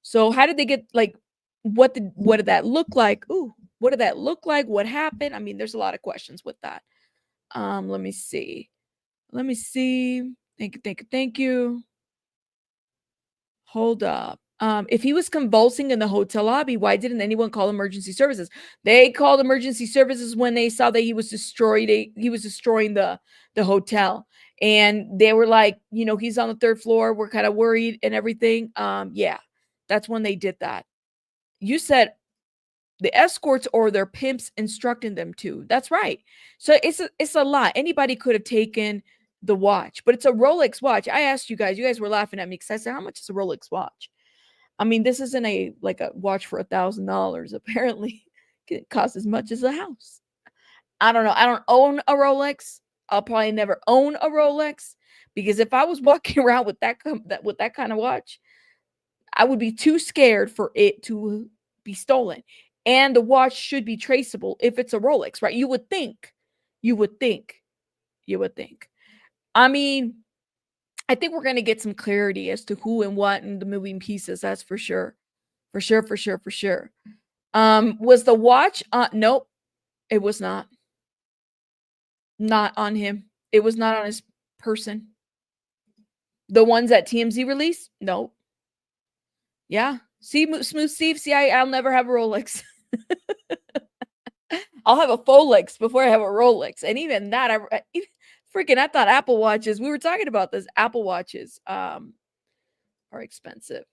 So how did they get, like, what did that look like? Ooh, what did that look like? What happened? I mean, there's a lot of questions with that. Let me see. Thank you. Hold up. If he was convulsing in the hotel lobby, why didn't anyone call emergency services? They called emergency services when they saw that he was destroyed. He was destroying the hotel, and they were like, you know, he's on the 3rd floor. We're kind of worried and everything. Yeah, that's when they did that. You said the escorts or their pimps instructing them to. That's right. So it's a lot. Anybody could have taken the watch, but it's a Rolex watch. I asked you guys were laughing at me because I said, how much is a Rolex watch? I mean, this isn't a watch for $1,000. Apparently it costs as much as a house. I don't know. I don't own a Rolex. I'll probably never own a Rolex, because if I was walking around with that kind of watch, I would be too scared for it to be stolen. And the watch should be traceable if it's a Rolex, right? You would think. I mean, I think we're going to get some clarity as to who and what and the moving pieces. That's for sure. For sure. Was the watch nope, it was not. Not on him. It was not on his person. The ones that TMZ released? Nope. Yeah. See, Smooth Steve, see, I'll never have a Rolex. I'll have a Folex before I have a Rolex. And even that, I thought Apple Watches, we were talking about this, Apple Watches are expensive.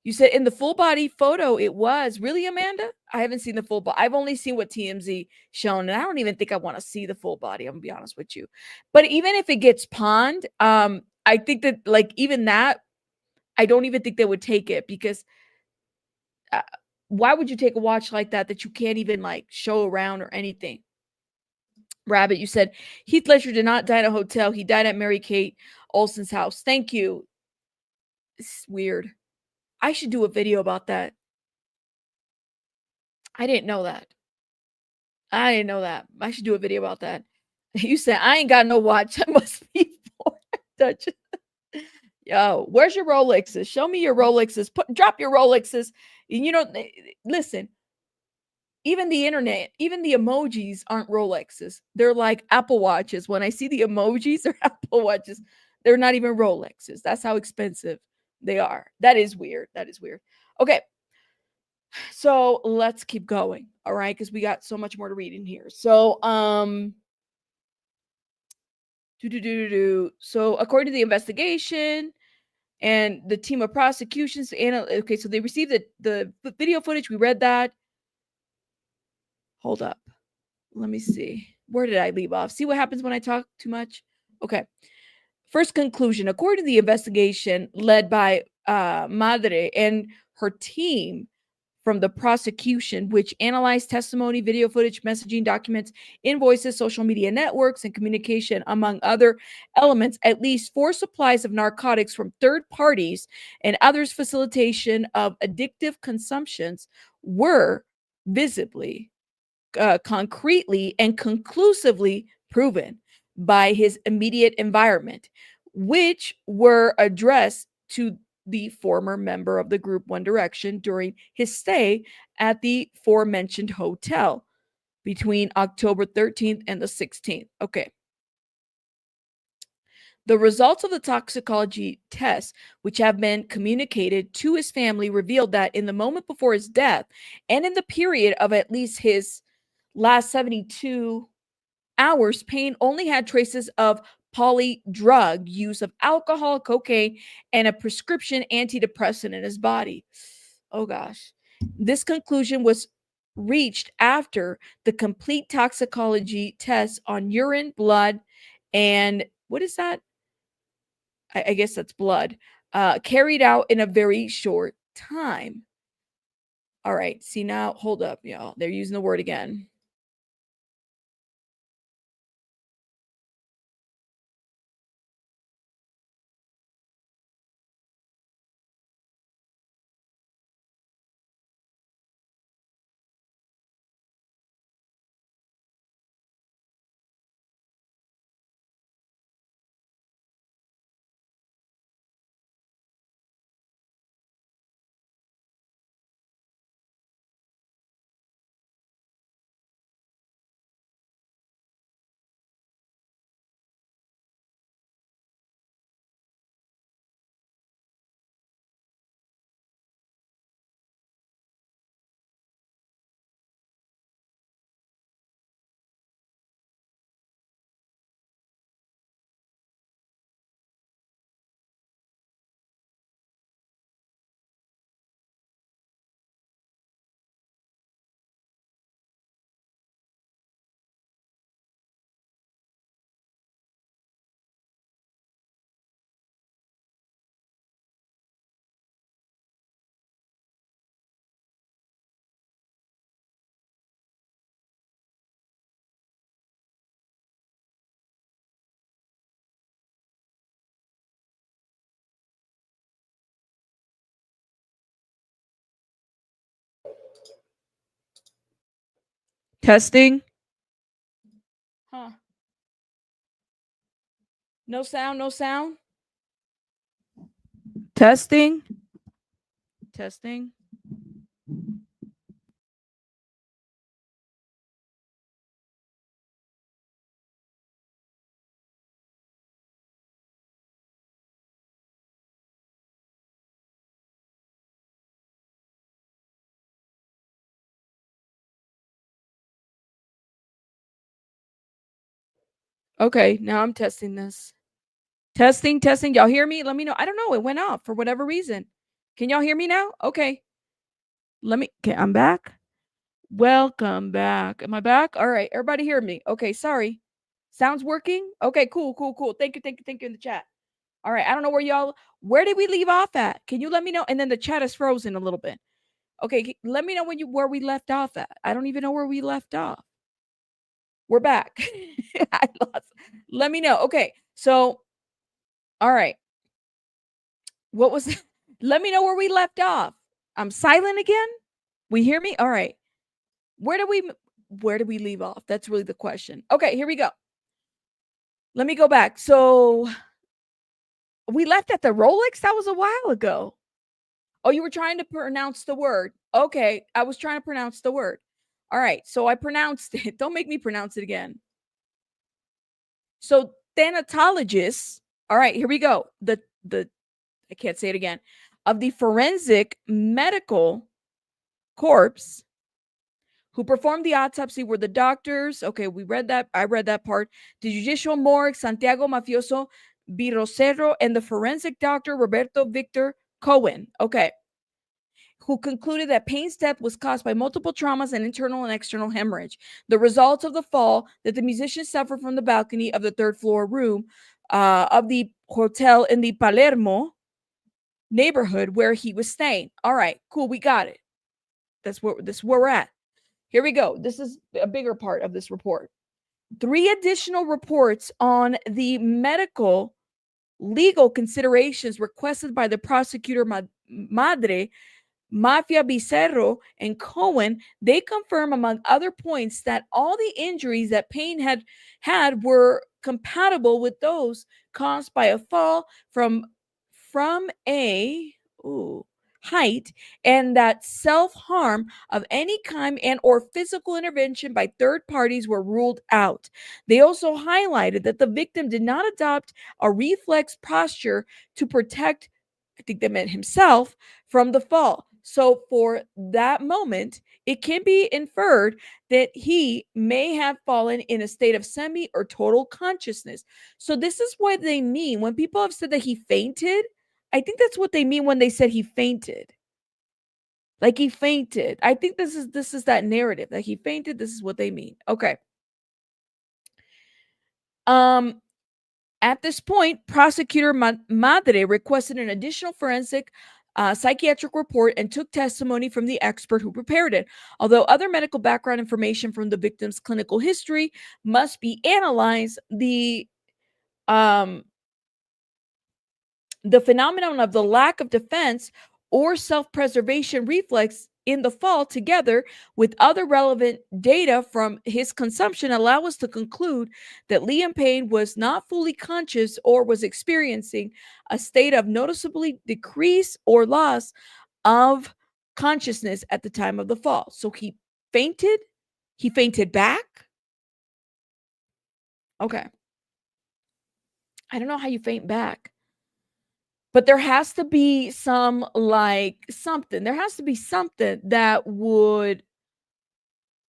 You said in the full body photo, it was. Really, Amanda? I haven't seen the full body. I've only seen what TMZ shown, and I don't even think I want to see the full body. I'm going to be honest with you. But even if it gets pawned, I think that, like, even that, I don't even think they would take it, because why would you take a watch like that you can't even, like, show around or anything? Rabbit, you said Heath Ledger did not die in a hotel. He died at Mary Kate Olsen's house. Thank you. It's weird. I should do a video about that. I didn't know that. I should do a video about that. You said, I ain't got no watch. I must be Dutch. Yo, where's your Rolexes? Show me your Rolexes. Drop your Rolexes. You know, listen, even the internet, even the emojis aren't Rolexes. They're like Apple Watches. When I see the emojis or Apple Watches, they're not even Rolexes. That's how expensive they are. That is weird. Okay. So let's keep going. All right. Because we got so much more to read in here. So, so according to the investigation and the team of prosecutions, okay, so they received the video footage. We read that. Hold up. Let me see. Where did I leave off? See what happens when I talk too much? Okay. First conclusion. According to the investigation led by Madre and her team, from the prosecution, which analyzed testimony, video footage, messaging documents, invoices, social media networks, and communication, among other elements, at least 4 supplies of narcotics from third parties and others' facilitation of addictive consumptions were visibly, concretely, and conclusively proven by his immediate environment, which were addressed to the former member of the group One Direction during his stay at the aforementioned hotel between October 13th and the 16th. Okay. The results of the toxicology tests, which have been communicated to his family, revealed that in the moment before his death and in the period of at least his last 72 hours, Payne only had traces of poly drug use of alcohol, cocaine, and a prescription antidepressant in his body. Oh gosh. This conclusion was reached after the complete toxicology tests on urine, blood, and what is that? I guess that's blood, carried out in a very short time. All right. See, now, hold up, y'all. They're using the word again. Testing. Huh. No sound, no sound. Testing. Testing. Okay, now I'm testing this. Testing, testing. Y'all hear me? Let me know. I don't know. It went off for whatever reason. Can y'all hear me now? Okay. Let me. Okay, I'm back. Welcome back. Am I back? All right. Everybody hear me? Okay. Sorry. Sounds working? Okay. Cool. Cool. Cool. Thank you. Thank you. Thank you in the chat. All right. I don't know where y'all. Where did we leave off at? Can you let me know? And then the chat is frozen a little bit. Okay. Let me know when you where we left off at. I don't even know where we left off. We're back. I lost. Let me know. Okay. So, all right. What was let me know where we left off. I'm silent again? We hear me? All right. Where do we leave off? That's really the question. Okay, here we go. Let me go back. So we left at the Rolex. That was a while ago. Oh, you were trying to pronounce the word. Okay, I was trying to pronounce the word. All right, so I pronounced it. Don't make me pronounce it again. So thanatologists. All right, here we go. The I can't say it again. Of the forensic medical corpse who performed the autopsy were the doctors. Okay, we read that. I read that part. The judicial morgue, Santiago Mafioso Birosero, and the forensic doctor, Roberto Victor Cohen. Okay. Who concluded that Payne's death was caused by multiple traumas and internal and external hemorrhage. The result of the fall that the musician suffered from the balcony of the third floor room of the hotel in the Palermo neighborhood where he was staying. All right, cool. We got it. This is where we're at. Here we go. This is a bigger part of this report. 3 additional reports on the medical legal considerations requested by the prosecutor Madre, Mafia Becerro, and Cohen, they confirm, among other points, that all the injuries that Payne had were compatible with those caused by a fall from a height, and that self-harm of any kind and or physical intervention by third parties were ruled out. They also highlighted that the victim did not adopt a reflex posture to protect, I think they meant himself, from the fall. So for that moment, it can be inferred that he may have fallen in a state of semi or total consciousness. So this is what they mean when people have said that he fainted. I think that's what they mean when they said he fainted. Like he fainted. I think this is that narrative that he fainted. This is what they mean. Okay. At this point, prosecutor Madre requested an additional forensic psychiatric report and took testimony from the expert who prepared it. Although other medical background information from the victim's clinical history must be analyzed, the phenomenon of the lack of defense or self-preservation reflex in the fall, together with other relevant data from his consumption, allow us to conclude that Liam Payne was not fully conscious or was experiencing a state of noticeably decrease or loss of consciousness at the time of the fall. So he fainted. He fainted back. Okay. I don't know how you faint back. But there has to be some, like, something. There has to be something that would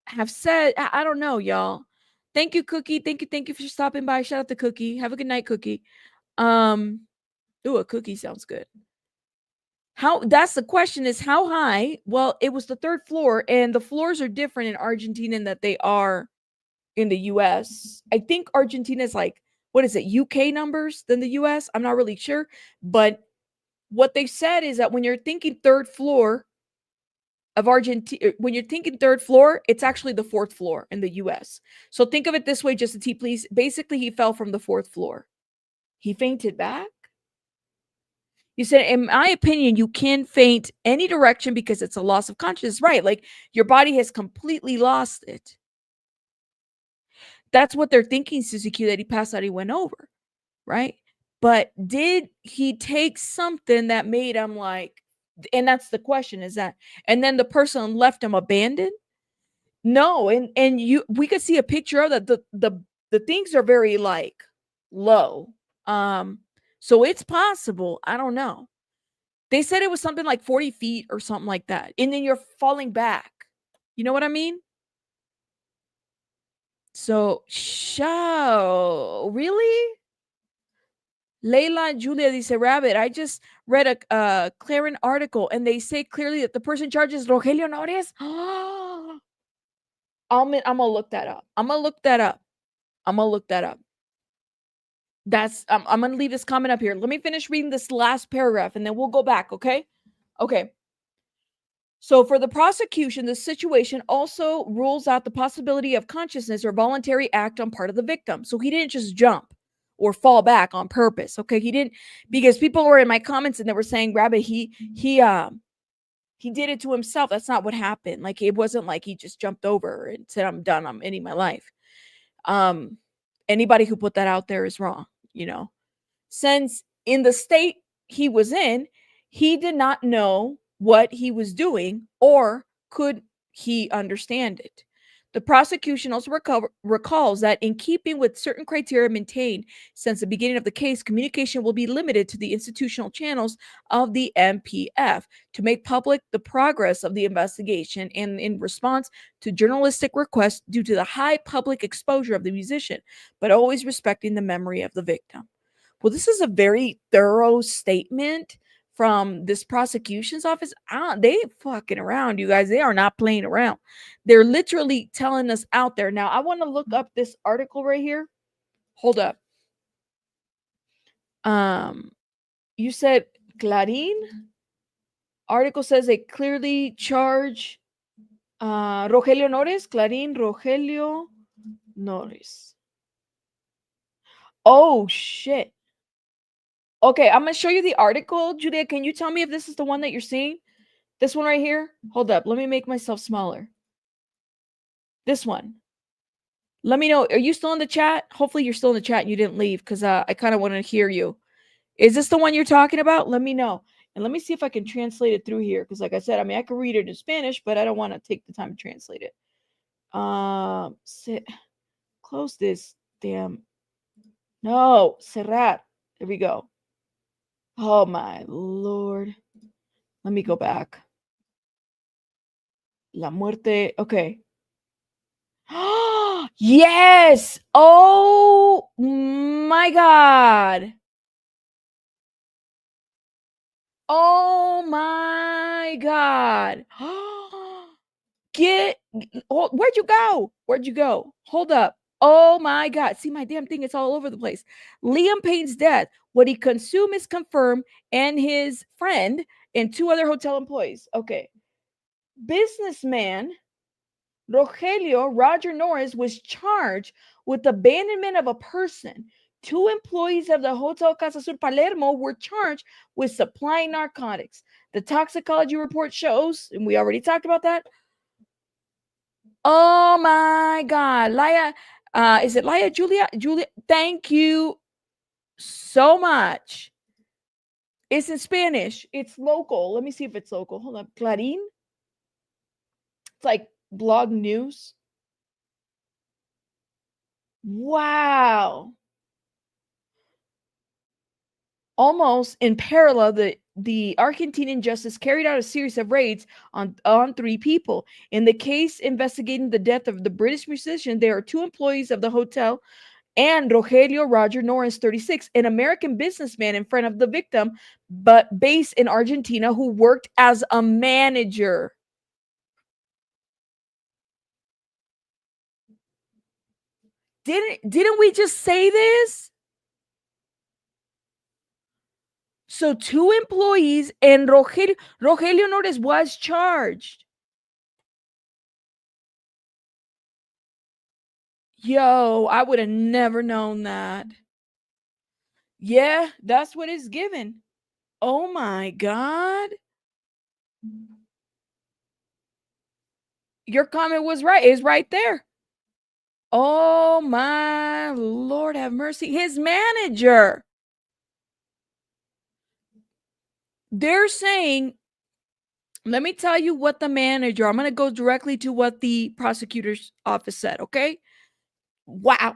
have said, I don't know, y'all. Thank you, Cookie. Thank you for stopping by. Shout out to Cookie. Have a good night, Cookie. Ooh, a cookie sounds good. That's the question, is how high? Well, it was the 3rd floor, and the floors are different in Argentina than that they are in the US. I think Argentina is like, what is it, UK numbers than the US? I'm not really sure, but what they said is that when you're thinking 3rd floor of Argentina, when you're thinking 3rd floor, it's actually the 4th floor in the US. So think of it this way, just a T, please. Basically, he fell from the 4th floor. He fainted back. You said, in my opinion, you can faint any direction because it's a loss of consciousness, right? Like your body has completely lost it. That's what they're thinking, Suzuki, that he passed out, he went over, right? But did he take something that made him like, and that's the question, is that, and then the person left him abandoned? No, and we could see a picture of that. The things are very like low. So it's possible. I don't know. They said it was something like 40 feet or something like that. And then you're falling back. You know what I mean? So, really? Leila Julia dice, Rabbit, I just read a Clarin article and they say clearly that the person charges Rogelio NORES. I'm gonna look that up. I'm gonna look that up. I'm gonna leave this comment up here. Let me finish reading this last paragraph and then we'll go back, okay? Okay. So for the prosecution, the situation also rules out the possibility of consciousness or voluntary act on part of the victim. So he didn't just jump or fall back on purpose. Okay. He didn't, because people were in my comments and they were saying, Rabbit, he did it to himself. That's not what happened. Like, it wasn't like he just jumped over and said, I'm done, I'm ending my life. Anybody who put that out there is wrong, since in the state he was in, he did not know what he was doing, or could he understand it. The prosecution also recalls that in keeping with certain criteria maintained since the beginning of the case, communication will be limited to the institutional channels of the MPF to make public the progress of the investigation, and in response to journalistic requests due to the high public exposure of the musician, but always respecting the memory of the victim. Well, this is a very thorough statement from this prosecution's office. They fucking around, you guys. They are not playing around. They're literally telling us out there. Now, I want to look up this article right here. Hold up. You said Clarín? Article says they clearly charge Rogelio Nores, Clarín, Rogelio Nores. Oh, shit. Okay, I'm going to show you the article. Julia, can you tell me if this is the one that you're seeing? This one right here? Hold up. Let me make myself smaller. This one. Let me know. Are you still in the chat? Hopefully you're still in the chat and you didn't leave because I kind of want to hear you. Is this the one you're talking about? Let me know. And let me see if I can translate it through here. Because like I said, I mean, I can read it in Spanish, but I don't want to take the time to translate it. Close this. Damn. No. Cerrar. There we go. Oh, my Lord. Let me go back. La muerte. Okay. Yes. Oh, my God. Oh my God. Where'd you go? Where'd you go? Hold up. Oh my God. See, my damn thing is all over the place. Liam Payne's death. What he consumed is confirmed, and his friend and 2 other hotel employees. Okay. Businessman Rogelio Roger Norris was charged with abandonment of a person. 2 employees of the Hotel CasaSur Palermo were charged with supplying narcotics. The toxicology report shows, and we already talked about that. Oh my God. Laya, is it Laya Julia? Julia, thank you so much. It's in Spanish. It's local. Let me see if it's local. Hold on. Clarín? It's like blog news. Wow. Almost in parallel, the Argentinian justice carried out a series of raids on 3 people. In the case investigating the death of the British musician, there are 2 employees of the hotel and Rogelio Roger Norris, 36, an American businessman in front of the victim, but based in Argentina, who worked as a manager. Didn't we just say this? So 2 employees and Rogelio Norris was charged. Yo, I would have never known that. Yeah, that's what it's given. Oh my God. Your comment was right. It's right there. Oh my Lord, have mercy. His manager. They're saying, let me tell you what the manager, I'm going to go directly to what the prosecutor's office said, okay? Wow.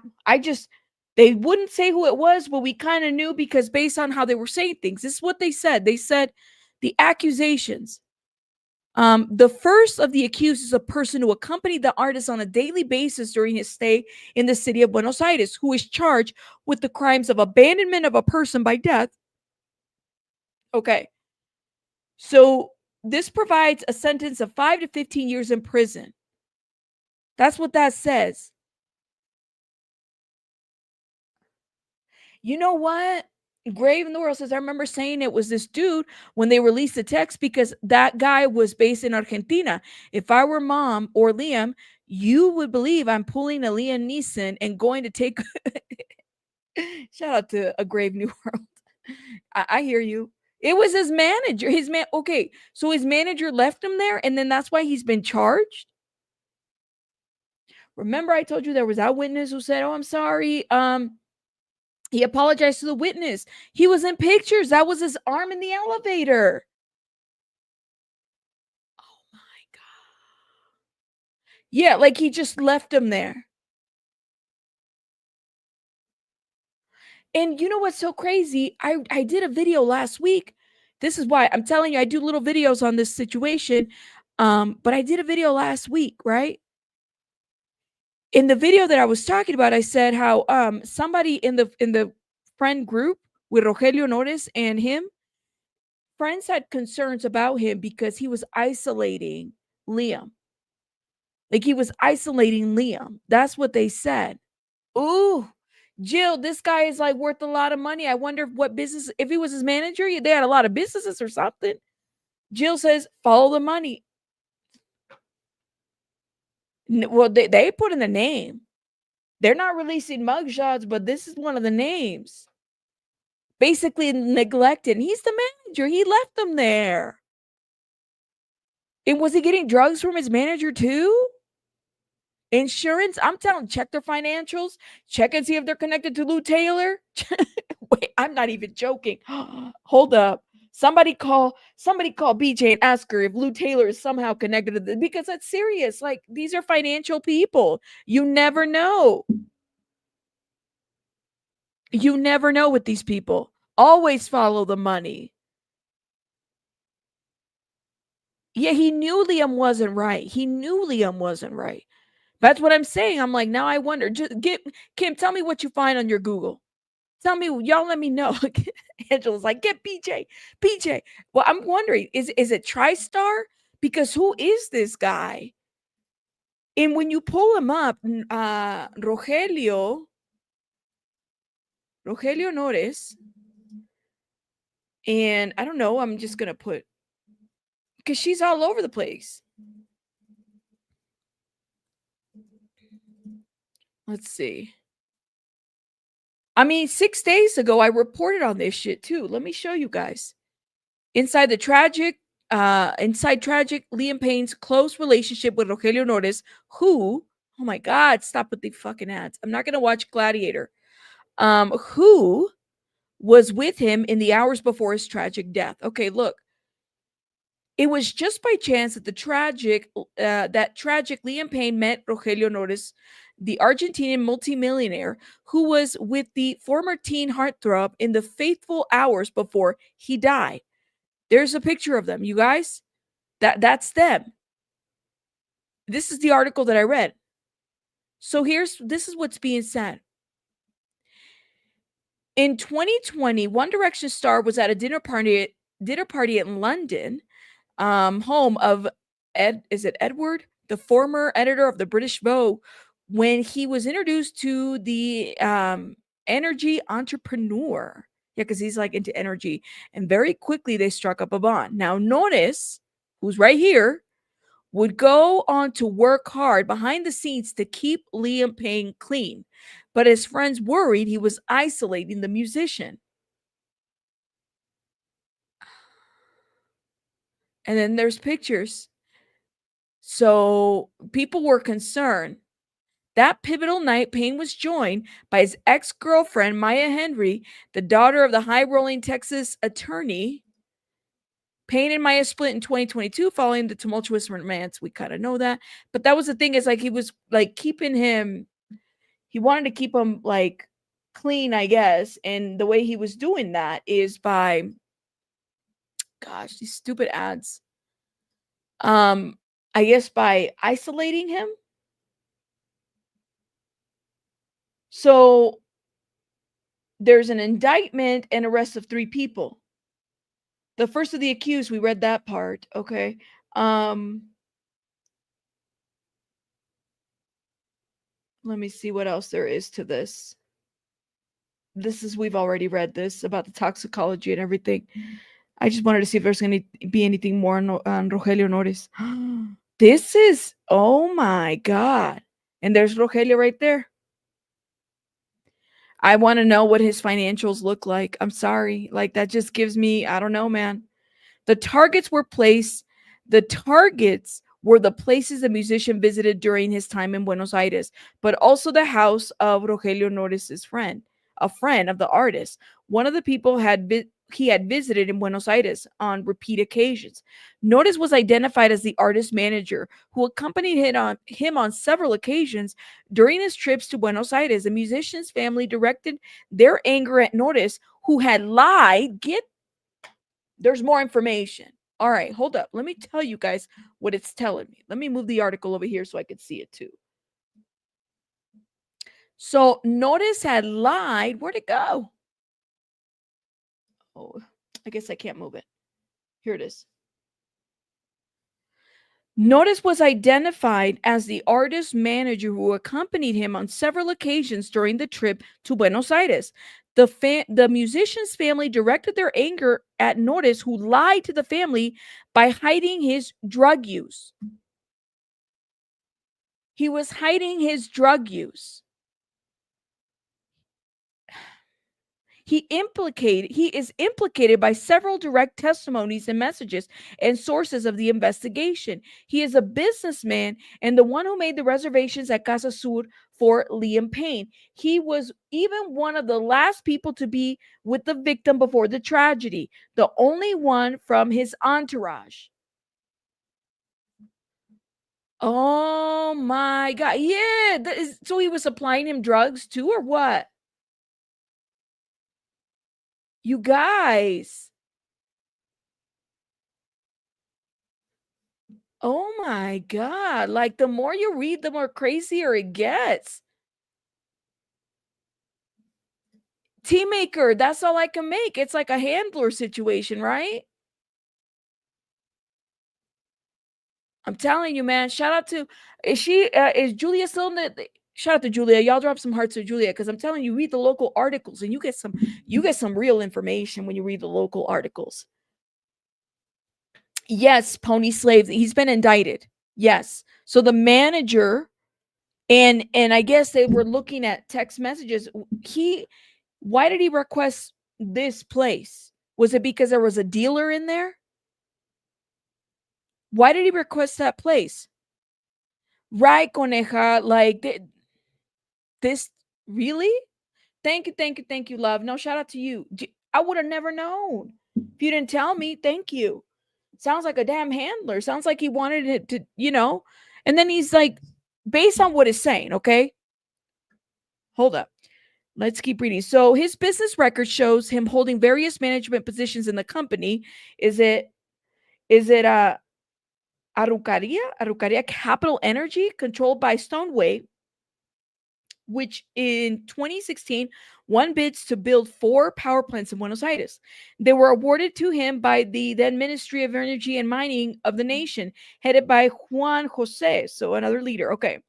They wouldn't say who it was, but we kind of knew because based on how they were saying things. This is what they said. They said the accusations. The first of the accused is a person who accompanied the artist on a daily basis during his stay in the city of Buenos Aires, who is charged with the crimes of abandonment of a person by death. Okay. So this provides a sentence of 5 to 15 years in prison. That's what that says. You know what? Grave in the World says, I remember saying it was this dude when they released the text because that guy was based in Argentina. If I were mom or Liam, you would believe I'm pulling a Liam Neeson and going to take. Shout out to A Grave New World. I hear you. It was his manager. Okay, so his manager left him there, and then that's why he's been charged. Remember, I told you there was that witness who said, "Oh, I'm sorry." He apologized to the witness. He was in pictures. That was his arm in the elevator. Oh my God. Yeah, like he just left him there. And you know what's so crazy? I did a video last week. This is why I'm telling you, I do little videos on this situation. But I did a video last week, right? In the video that I was talking about, I said how somebody in the friend group with Rogelio Norris and him, friends had concerns about him because he was isolating Liam. Like he was isolating Liam. That's what they said. Ooh, Jill, this guy is like worth a lot of money. I wonder what business, if he was his manager, they had a lot of businesses or something. Jill says, follow the money. Well, they put in the name. They're not releasing mugshots, but this is one of the names. Basically neglected. He's the manager. He left them there. And was he getting drugs from his manager too? Insurance? I'm telling, check their financials. Check and see if they're connected to Lou Taylor. Wait, I'm not even joking. Hold up. Somebody call BJ and ask her if Lou Taylor is somehow connected to this, because that's serious. Like, these are financial people. You never know. You never know with these people. Always follow the money. Yeah, he knew Liam wasn't right. He knew Liam wasn't right. That's what I'm saying. I'm like, now I wonder. Just get Kim, tell me what you find on your Google. Tell me, y'all let me know. Angela's like, get BJ. BJ. Well, I'm wondering, is it TriStar? Because who is this guy? And when you pull him up, Rogelio Nores, and I don't know, I'm just gonna put, because she's all over the place. Let's see. I mean, 6 days ago, I reported on this shit too. Let me show you guys. Inside Tragic, Liam Payne's close relationship with Rogelio Nores, who, oh my God, stop with the fucking ads. I'm not gonna watch Gladiator. Who was with him in the hours before his tragic death. Okay, look. It was just by chance that tragic Liam Payne met Rogelio Nores, the Argentinian multimillionaire who was with the former teen heartthrob in the faithful hours before he died. There's a picture of them, you guys. That's them. This is the article that I read. So this is what's being said. In 2020, One Direction star was at a dinner party in London, home of Edward, the former editor of the British Vogue, when he was introduced to the energy entrepreneur. Yeah, because he's like into energy. And very quickly they struck up a bond. Now, notice who's right here would go on to work hard behind the scenes to keep Liam Payne clean. But his friends worried he was isolating the musician. And then there's pictures. So people were concerned. That pivotal night, Payne was joined by his ex-girlfriend, Maya Henry, the daughter of the high-rolling Texas attorney. Payne and Maya split in 2022 following the tumultuous romance. We kind of know that. But that was the thing, is like he was like keeping him, he wanted to keep him like clean, I guess. And the way he was doing that is by, gosh, these stupid ads. I guess by isolating him. So there's an indictment and arrest of 3 people. The first of the accused, we read that part. Okay. Let me see what else there is to this. We've already read this about the toxicology and everything. I just wanted to see if there's going to be anything more on Rogelio Nores. This is, oh my God. And there's Rogelio right there. I want to know what his financials look like. I'm sorry. Like, that just gives me, I don't know, man. The targets were the places the musician visited during his time in Buenos Aires, but also the house of Rogelio Nores' friend, a friend of the artist. One of the people he had visited in Buenos Aires on repeat occasions. Nores was identified as the artist manager who accompanied him on several occasions during his trips to Buenos Aires. The musician's family directed their anger at Nores, who had lied. There's more information. All right, hold up. Let me tell you guys what it's telling me. Let me move the article over here so I could see it too. So Nores had lied. Where'd it go? Oh, I guess I can't move it. Here it is. Nores was identified as the artist manager who accompanied him on several occasions during the trip to Buenos Aires. The musician's family directed their anger at Nores, who lied to the family by hiding his drug use. He was hiding his drug use. He is implicated by several direct testimonies and messages and sources of the investigation. He is a businessman and the one who made the reservations at CasaSur for Liam Payne. He was even one of the last people to be with the victim before the tragedy, the only one from his entourage. Oh my God. Yeah. So he was supplying him drugs too, or what? You guys. Oh my God. Like the more you read, the more crazier it gets. Tea maker, that's all I can make. It's like a handler situation, right? I'm telling you, man. Shout out to is Julia still in shout out to Julia. Y'all drop some hearts to Julia because I'm telling you, read the local articles and you get some real information when you read the local articles. Yes, pony slave. He's been indicted. Yes. So the manager and I guess they were looking at text messages. Why did he request this place? Was it because there was a dealer in there? Why did he request that place? Right, Coneja. Like this, really? Thank you, love. No, shout out to you. I would have never known if you didn't tell me. Thank you. Sounds like a damn handler. Sounds like he wanted it to. And then he's like, based on what it's saying, okay? Hold up. Let's keep reading. So his business record shows him holding various management positions in the company. Is it Arucaria Capital Energy, controlled by Stoneway, which in 2016 won bids to build 4 power plants in Buenos Aires. They were awarded to him by the then Ministry of Energy and Mining of the nation, headed by Juan Jose, so another leader. Okay.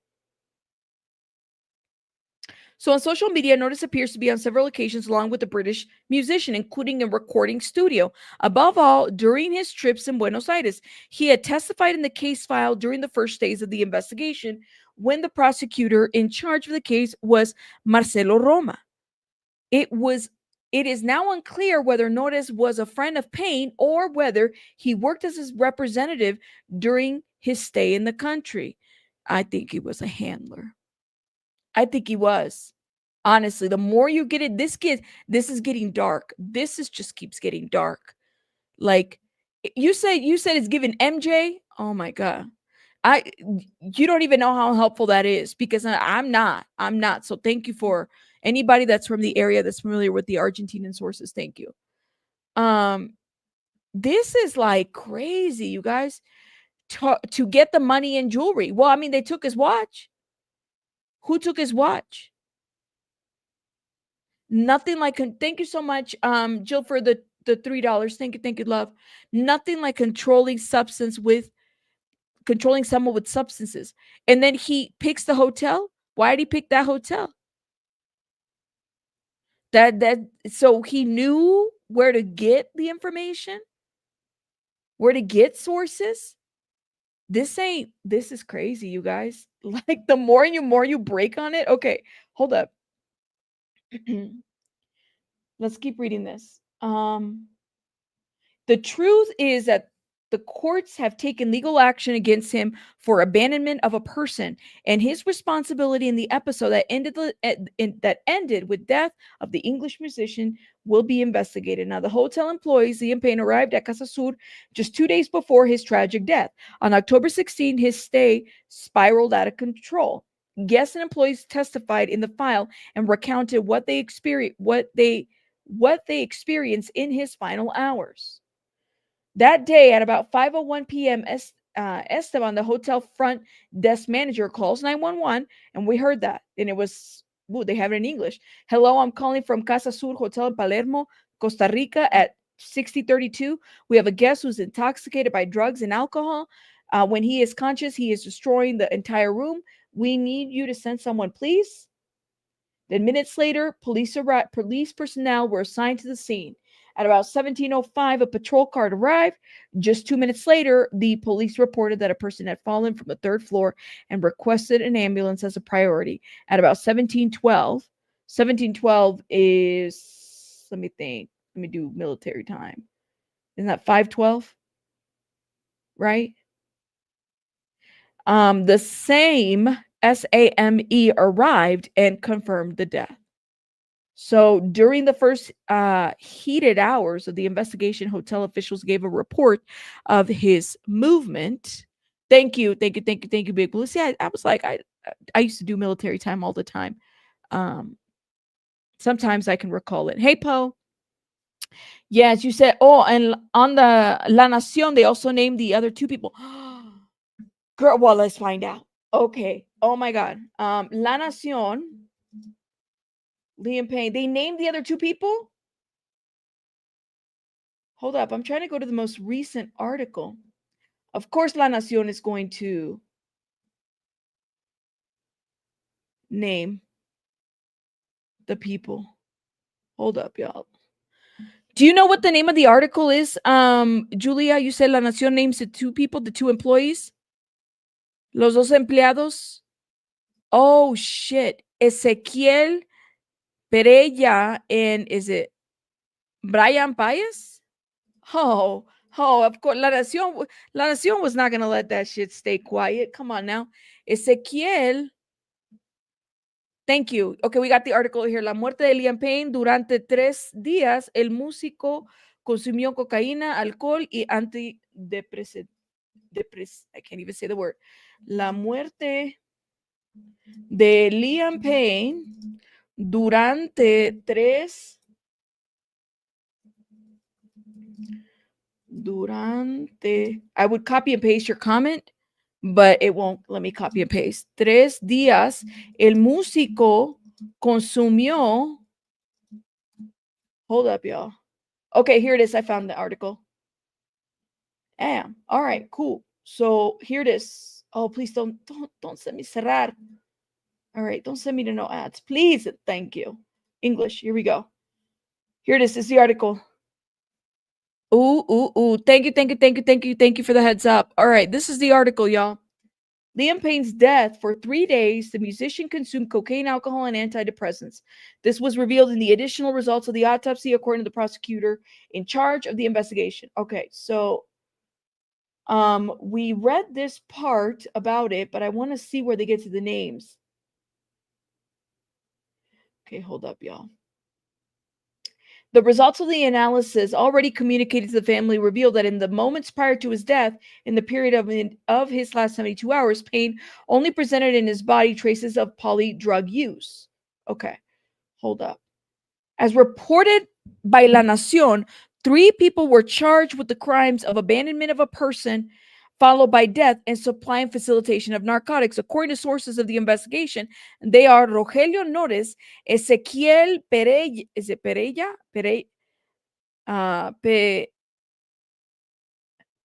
So on social media, Notice appears to be on several occasions along with the British musician, including a recording studio. Above all, during his trips in Buenos Aires, he had testified in the case file during the first days of the investigation when the prosecutor in charge of the case was Marcelo Roma. It is now unclear whether Notice was a friend of Payne or whether he worked as his representative during his stay in the country. I think he was a handler. I think he was. Honestly, the more you get it, this is getting dark. Just keeps getting dark. Like you said it's given MJ. Oh my God. I you don't even know how helpful that is because I'm not. I'm not. So thank you for anybody that's from the area that's familiar with the Argentinian sources. Thank you. Um this is like crazy, you guys. To get the money and jewelry. Well, I mean, they took his watch. Who took his watch? Nothing like thank you so much, Jill, for the $3. Thank you, love. Nothing like controlling someone with substances. And then he picks the hotel. Why did he pick that hotel? That so he knew where to get the information, where to get sources. This is crazy, you guys. Like the more you break on it. Okay, hold up. Let's keep reading this. The truth is that the courts have taken legal action against him for abandonment of a person, and his responsibility in the episode that ended with death of the English musician will be investigated. Now, the hotel employees, Liam Payne, arrived at CasaSur just 2 days before his tragic death. On October 16, his stay spiraled out of control. Guests and employees testified in the file and recounted what they experienced in his final hours. That day at about 5:01 p.m., Esteban, the hotel front desk manager, calls 911, and we heard that. And it was, they have it in English. Hello, I'm calling from CasaSur Hotel in Palermo, Costa Rica at 6032. We have a guest who's intoxicated by drugs and alcohol. When he is conscious, he is destroying the entire room. We need you to send someone, please. Then minutes later, police personnel were assigned to the scene. At about 17:05, a patrol car arrived. Just 2 minutes later, the police reported that a person had fallen from the third floor and requested an ambulance as a priority. At about 1712 is, let me think, let me do military time. Isn't that 5:12? Right? The same SAME arrived and confirmed the death. So during the first heated hours of the investigation, hotel officials gave a report of his movement. Thank you, Big Blue. See, I was like, I used to do military time all the time. Sometimes I can recall it. Hey, Poe. Yes, you said. Oh, and on the La Nacion, they also named the other two people. Girl, well, let's find out. Okay. Oh my God. La Nacion, Liam Payne. They named the other two people. Hold up. I'm trying to go to the most recent article. Of course, La Nacion is going to name the people. Hold up, y'all. Do you know what the name of the article is? Julia, you said La Nacion names the two people, the two employees. Los dos empleados. Oh, shit. Ezequiel, Pereyra, and is it Braian Paiz? Oh, of course. La Nacion was not going to let that shit stay quiet. Come on now. Ezequiel. Thank you. Okay, we got the article here. La muerte de Liam Payne. Durante 3 días, el músico consumió cocaína, alcohol y antidepresivos. I can't even say the word. La muerte de Liam Payne durante I would copy and paste your comment, but it won't let me copy and paste. 3 días, el músico consumió. Hold up, y'all. Okay, here it is. I found the article. Damn. All right, cool. So here it is. Oh, please don't send me cerrar. All right, don't send me to no ads. Please. Thank you. English. Here we go. Here it is. It's the article. Ooh. Thank you for the heads up. All right, this is the article, y'all. Liam Payne's death. For 3 days, the musician consumed cocaine, alcohol, and antidepressants. This was revealed in the additional results of the autopsy, according to the prosecutor in charge of the investigation. Okay, so we read this part about it, but I want to see where they get to the names. Okay, hold up, y'all. The results of the analysis already communicated to the family revealed that in the moments prior to his death, in the period of his last 72 hours, Payne only presented in his body traces of poly drug use. Okay, hold up. As reported by La Nacion, 3 people were charged with the crimes of abandonment of a person, followed by death, and supply and facilitation of narcotics. According to sources of the investigation, they are Rogelio NORES, Ezequiel Pereyra, is it Pereyra?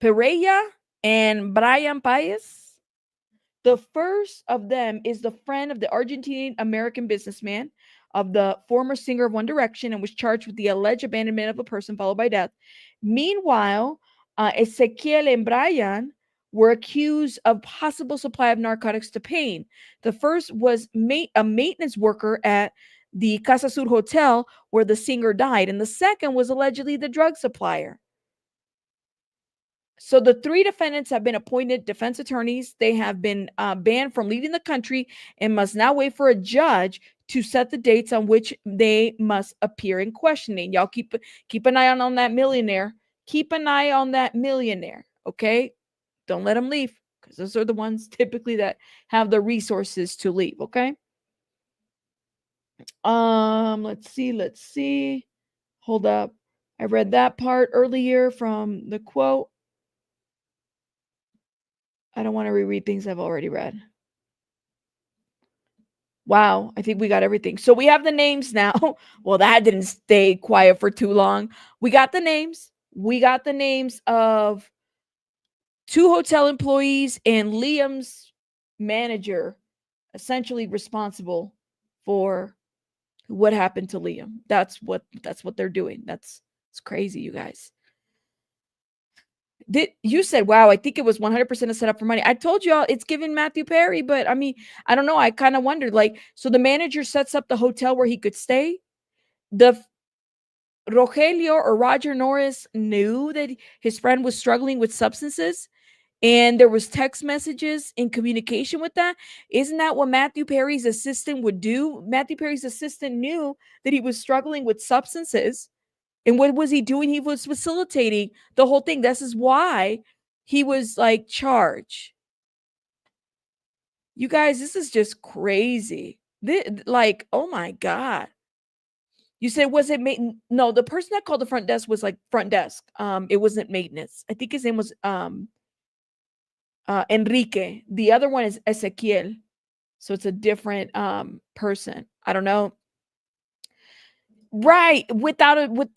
Pereyra, and Braian Paiz. The first of them is the friend of the Argentinian American businessman of the former singer of One Direction and was charged with the alleged abandonment of a person followed by death. Meanwhile, Ezequiel and Braian were accused of possible supply of narcotics to Payne. The first was a maintenance worker at the CasaSur hotel where the singer died, and the second was allegedly the drug supplier. So the 3 defendants have been appointed defense attorneys. They have been banned from leaving the country and must now wait for a judge to set the dates on which they must appear in questioning. Y'all keep an eye on that millionaire. Keep an eye on that millionaire, okay? Don't let them leave, because those are the ones typically that have the resources to leave, okay? Let's see. Hold up. I read that part earlier from the quote. I don't want to reread things I've already read. Wow, I think we got everything. So we have the names now. Well, that didn't stay quiet for too long. We got the names. We got the names of 2 hotel employees and Liam's manager, essentially responsible for what happened to Liam. That's what they're doing. That's It's crazy, you guys. You said, wow, I think it was 100% a setup for money. I told y'all it's giving Matthew Perry, but I mean, I don't know. I kind of wondered, like, so the manager sets up the hotel where he could stay. The Rogelio or Roger NORES knew that his friend was struggling with substances, and there was text messages in communication with that. Isn't that what Matthew Perry's assistant would do? Matthew Perry's assistant knew that he was struggling with substances. And what was he doing? He was facilitating the whole thing. This is why he was like charged. You guys, this is just crazy. Like, oh my God. You said, was it maintenance? No, the person that called the front desk was like front desk. It wasn't maintenance. I think his name was Enrique. The other one is Ezequiel. So it's a different person. I don't know. Right.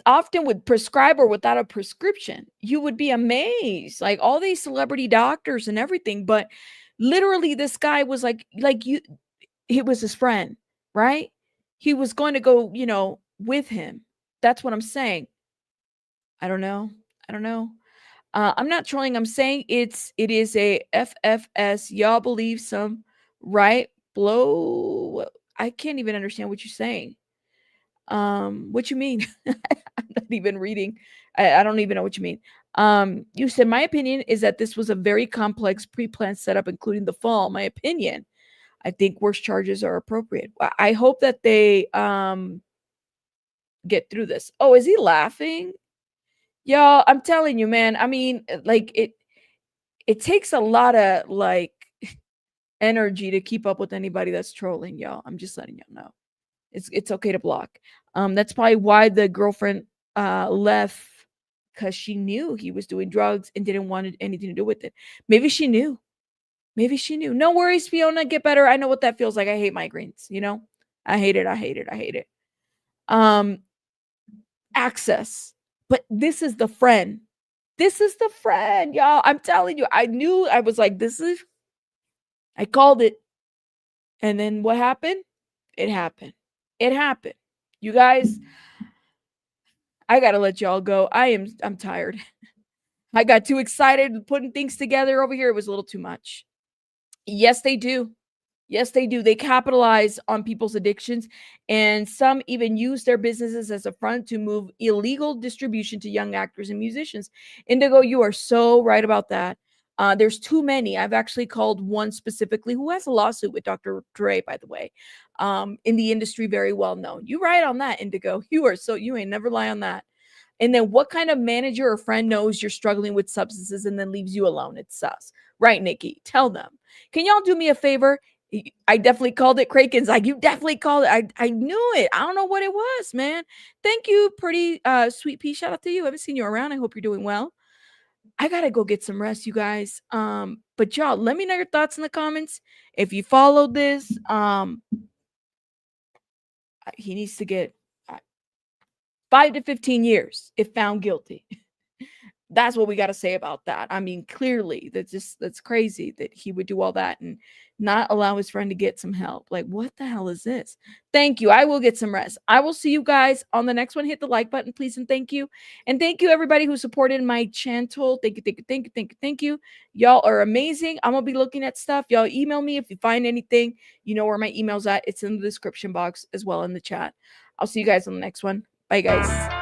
Often with prescribe or without a prescription. You would be amazed. Like all these celebrity doctors and everything. But literally, this guy was like you, he was his friend, right? He was going to go, with him. That's what I'm saying. I don't know. I'm not trolling. I'm saying it is a FFS. Y'all believe some right blow. I can't even understand what you're saying. What you mean? I'm not even reading. I don't even know what you mean. You said my opinion is that this was a very complex pre-planned setup, including the fall. My opinion. I think worse charges are appropriate. I hope that they get through this. Oh, is he laughing? Y'all, I'm telling you, man. I mean, like it takes a lot of like energy to keep up with anybody that's trolling, y'all. I'm just letting y'all know. It's okay to block. That's probably why the girlfriend left, because she knew he was doing drugs and didn't want anything to do with it. Maybe she knew. No worries, Fiona. Get better. I know what that feels like. I hate migraines. I hate it. Access. But this is the friend. Y'all. I'm telling you. I knew. I was like, I called it. And then what happened? It happened. You guys, I gotta let y'all go. I'm tired. I got too excited putting things together over here. It was a little too much. Yes, they do. They capitalize on people's addictions, and some even use their businesses as a front to move illegal distribution to young actors and musicians. Indigo, you are so right about that. There's too many. I've actually called one specifically who has a lawsuit with Dr. Dre, by the way, in the industry, very well known. You right on that, Indigo. You ain't never lie on that. And then what kind of manager or friend knows you're struggling with substances and then leaves you alone? It's sus. Right, Nikki? Tell them. Can y'all do me a favor? I definitely called it. Kraken's like, you definitely called it. I knew it. I don't know what it was, man. Thank you, pretty sweet pea. Shout out to you. I haven't seen you around. I hope you're doing well. I gotta go get some rest, you guys. But y'all, let me know your thoughts in the comments. If you followed this, he needs to get 5 to 15 years if found guilty. That's what we got to say about that. I mean, clearly, that's crazy that he would do all that and not allow his friend to get some help. Like, what the hell is this? Thank you. I will get some rest. I will see you guys on the next one. Hit the like button, please, and thank you. And thank you, everybody who supported my channel. Thank you. Y'all are amazing. I'm gonna be looking at stuff. Y'all email me if you find anything. You know where my email's at. It's in the description box as well in the chat. I'll see you guys on the next one. Bye, guys.